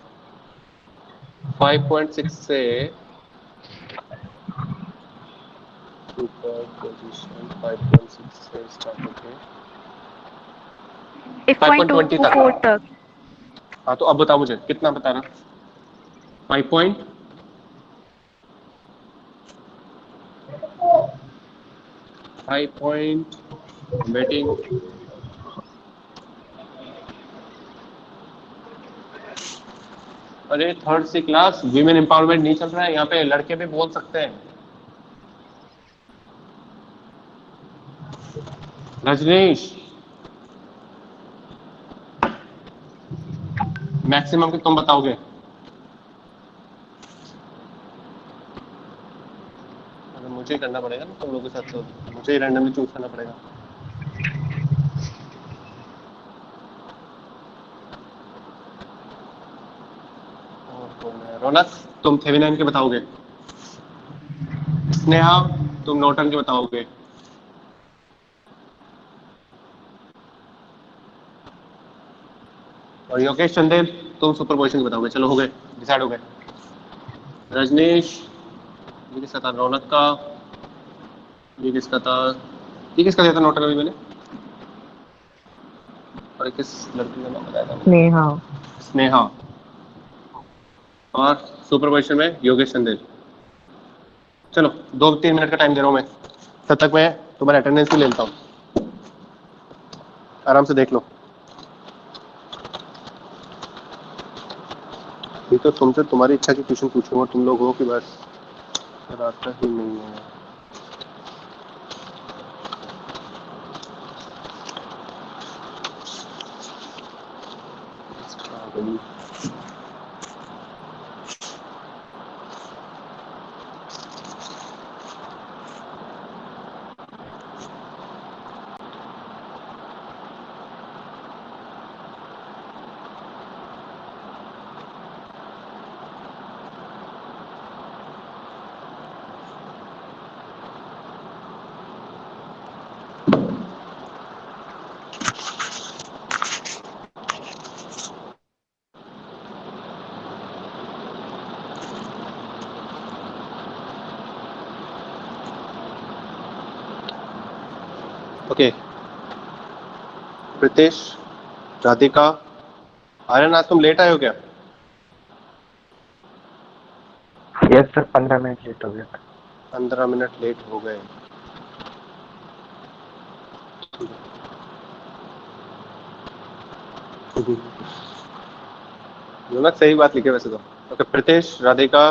5.6 से सुपर पोजिशन 5.6 से स्टार्ट होके 5.20 5.24 तक। तक। हाँ तो अब बताओ मुझे कितना बता रहा? 5 पॉइंट 5 पॉइंट वेटिंग। अरे third C class, women empowerment नहीं चल रहा है यहाँ पे, लड़के भी बोल सकते हैं। रजनीश, मैक्सिमम कि तुम बताओगे? अगर मुझे करना पड़ेगा ना तुम लोगों के साथ, तो मुझे ही रैंडमली चूज करना पड़ेगा। और कौन है? रौनक, तुम थेवेनिन के बताओगे। स्नेहा, तुम नॉर्टन के बताओगे। और योगेश चंदेल, तुम सुपरपोजिशन के बताओगे। चलो हो गए, डिसाइड हो गए। रजनीश, ये किसका था? रौनक का। ये किसका था? ये किसका दिया था नॉर्टन अभी मैंने? और किस लड़की का नाम बताया था? स्नेहा, स्नेहा। और सुपरपोजिशन में योगेश चंदेल। चलो 2-3 मिनट का टाइम दे रहा हूँ मैं, तब तक मैं तुम्हारा अटेंडेंस भी ले लेता हूँ, आराम से देख लो। ये तो तुमसे तुम्हारी इच्छा की क्वेश्चन पूछूंगा, तुम लोग हो कि बस रास्ता ही नहीं है। ओके, प्रीतेश, राधिका, आर्यन आज तुम लेट आए हो क्या? यस सर, 15 मिनट लेट हो गया था। 15 मिनट लेट हो गए। रौनक सही बात लिखे वैसे तो। ओके, प्रीतेश, राधिका,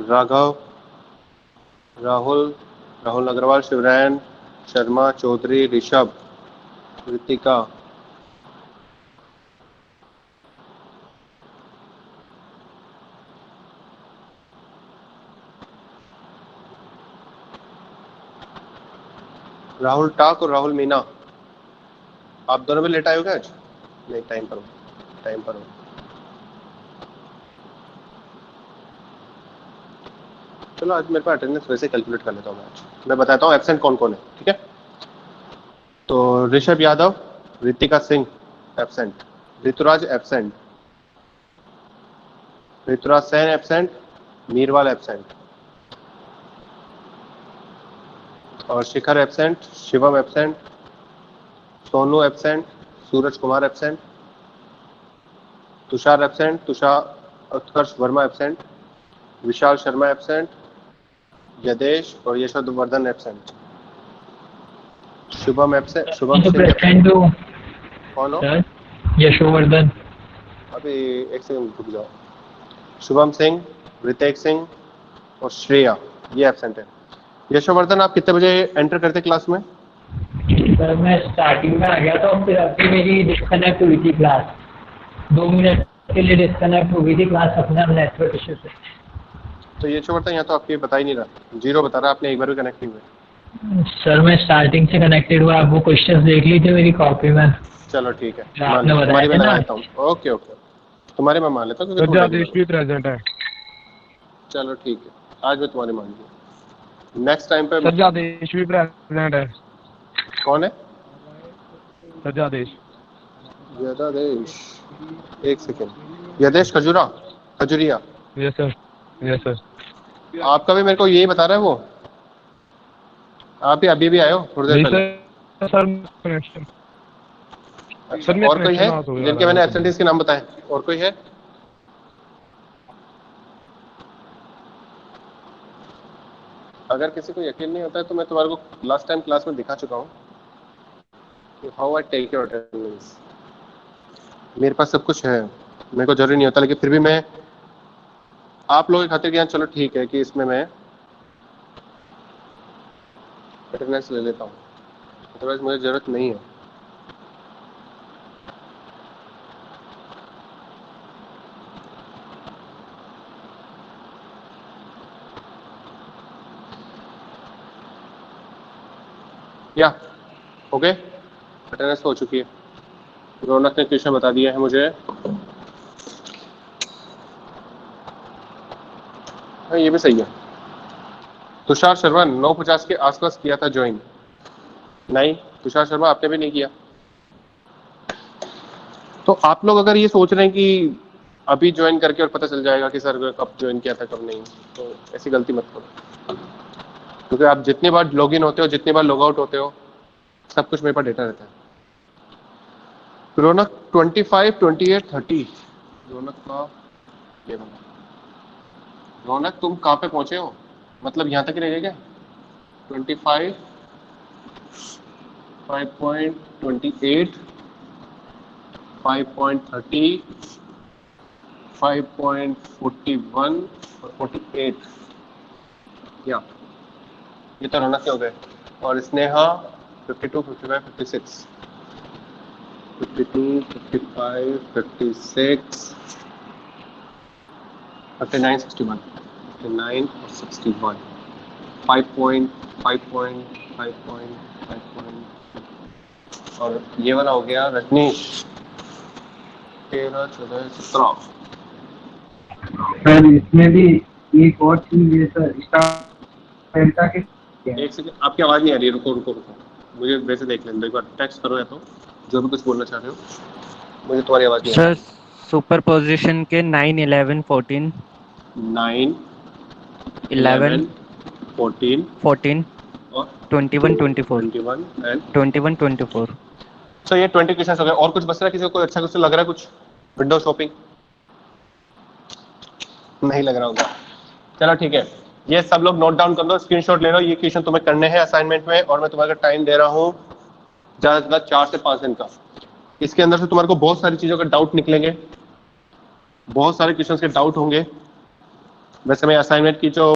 राघव, राहुल, राहुल अग्रवाल, शिवरायन, शर्मा, चौधरी, ऋषभ, ऋतिका, राहुल टाक और राहुल मीना। आप दोनों भी लेट आए हो क्या आज? नहीं, टाइम पर हो, टाइम पर हो। चलो आज मेरे पास अटेंडेंस वैसे कैलकुलेट कर लेता हूँ मैं बताता हूँ एब्सेंट कौन कौन है, ठीक है? तो Rishabh Yadav, Ritika Singh absent, Rituraj absent, Rituraj Sen absent, Mirwal absent, और Shikhar absent, Shivam absent, Sonu absent, Suraj Kumar absent, Tushar absent, Utkarsh Verma absent, Vishal Sharma absent, Yadesh और Yashovardhan absent, Shubham absent, Shubham Singh absent. कौन हो? यशोवर्धन। अभी एक सेकंड रुक जाओ। शुभम सिंह, ऋतिक सिंह और श्रेया, ये एब्सेंट है। यशोवर्धन, आप कितने बजे एंटर करते क्लास में? सर मैं स्टार्टिंग में आ गया था और फिर अभी मेरी डिस्कनेक्ट हुई थी क्लास, 2 मिनट के लिए डिस्कनेक्ट हो गई थी क्लास अपने नेटवर्क इशू से। तो यशोवर्धन यहाँ तो आपके बता ही नहीं रहा, 0 बता रहा, आपने एक बार भी कनेक्ट नहीं हुए। सर मैं स्टार्टिंग से कनेक्टेड हुआ, आप वो क्वेश्चंस देख लीजिए मेरी कॉपी में। चलो ठीक है, आपने बताया तुम्हारी मैं था लगा ना। लेता हूँ। ओके ओके, तुम्हारी मैं मान लेता हूँ क्योंकि तुम सज्जादेश regular भी प्रेजेंट है। हो। चलो ठीक है, आज मैं तुम्हारी मान लूँ। नेक्स्ट टाइम पे सज्जादेश भी प्रेजेंट है। कौन है? सज्जादेश। यदादेश, एक second. Yadesh Khajuria. Yes sir, yes sir. आपका भी मेरे को यही बता रहा है वो। आप भी अभी भी आए हो थोड़ी देर पहले। Sir connection. अच्छा, और कोई है जिनके मैंने एब्सेंटीज के नाम बताए? और कोई है? अगर किसी को यकीन नहीं होता है तो मैं तुम्हारे को लास्ट टाइम क्लास में दिखा चुका हूँ कि how I take your attendance. मेरे पास सब कुछ है, मेरे को जरूरी नहीं होता, लेकिन फिर भी मैं आप लोगों की खातिर यहाँ, चलो ठीक है कि इसमें मैं अटेंडेंस ले लेता हूँ, अदरवाइज मुझे जरूरत नहीं है। या ओके, अटेंडेंस हो चुकी है। रौनक ने क्वेश्चन बता दिया है मुझे। हाँ, ये भी सही है। तुषार शर्मा 9:50 के आसपास किया था ज्वाइन। नहीं, तुषार शर्मा आपने भी नहीं किया। तो आप लोग अगर ये सोच रहे हैं कि अभी ज्वाइन करके और पता चल जाएगा कि सर कब ज्वाइन किया था कब नहीं, तो ऐसी गलती मत करो, क्योंकि आप जितनी बार लॉग इन होते हो, जितनी बार लॉग आउट होते हो, सब कुछ मेरे पास डेटा रहता है। रौनक 25, 28, 30, रौनक का ये बना। रौनक तुम कहाँ पे पहुंचे हो? मतलब यहाँ तक ही रह गए क्या? 25, 5.28, 5.30, 5.41 और 48, या ये तो रौनक के हो गए। और स्नेहा 52, 55, 56, 52, 55, 56, 59, 61, 59 और 61, 5.5 और ये वाला हो गया रजनीश 13, 14, 17। सर इसमें भी एक और चीज है सर, डेल्टा के एक सेकंड, आपकी आवाज नहीं आ रही है, रुको रुको रुको, मुझे वैसे देख लें एक बार, टेक्स्ट करो या तो जो भी कुछ बोलना चाह रहे हो, मुझे तुम्हारी आवाज नहीं आ सर रही। सुपरपोजिशन के 9, 11, 14, 9, 11, 11, 14 14 और 21 24 21 एंड 21 24 सो ये 20 क्वेश्चन हो गए। और कुछ बच रहा है किसी को? कोई अच्छा क्वेश्चन लग रहा है कुछ? विंडो शॉपिंग नहीं लग रहा होगा। चलो ठीक है, ये सब लोग नोट डाउन कर लो, स्क्रीनशॉट ले लो। ये क्वेश्चन तुम्हें करने हैं असाइनमेंट में, और मैं तुम्हारा टाइम दे रहा हूँ ज्यादा से ज्यादा 4 से 5 दिन का। इसके अंदर से तुम्हारे को बहुत सारी चीजों के डाउट निकलेंगे, बहुत सारे क्वेश्चंस के डाउट होंगे। वैसे मैं असाइनमेंट की जो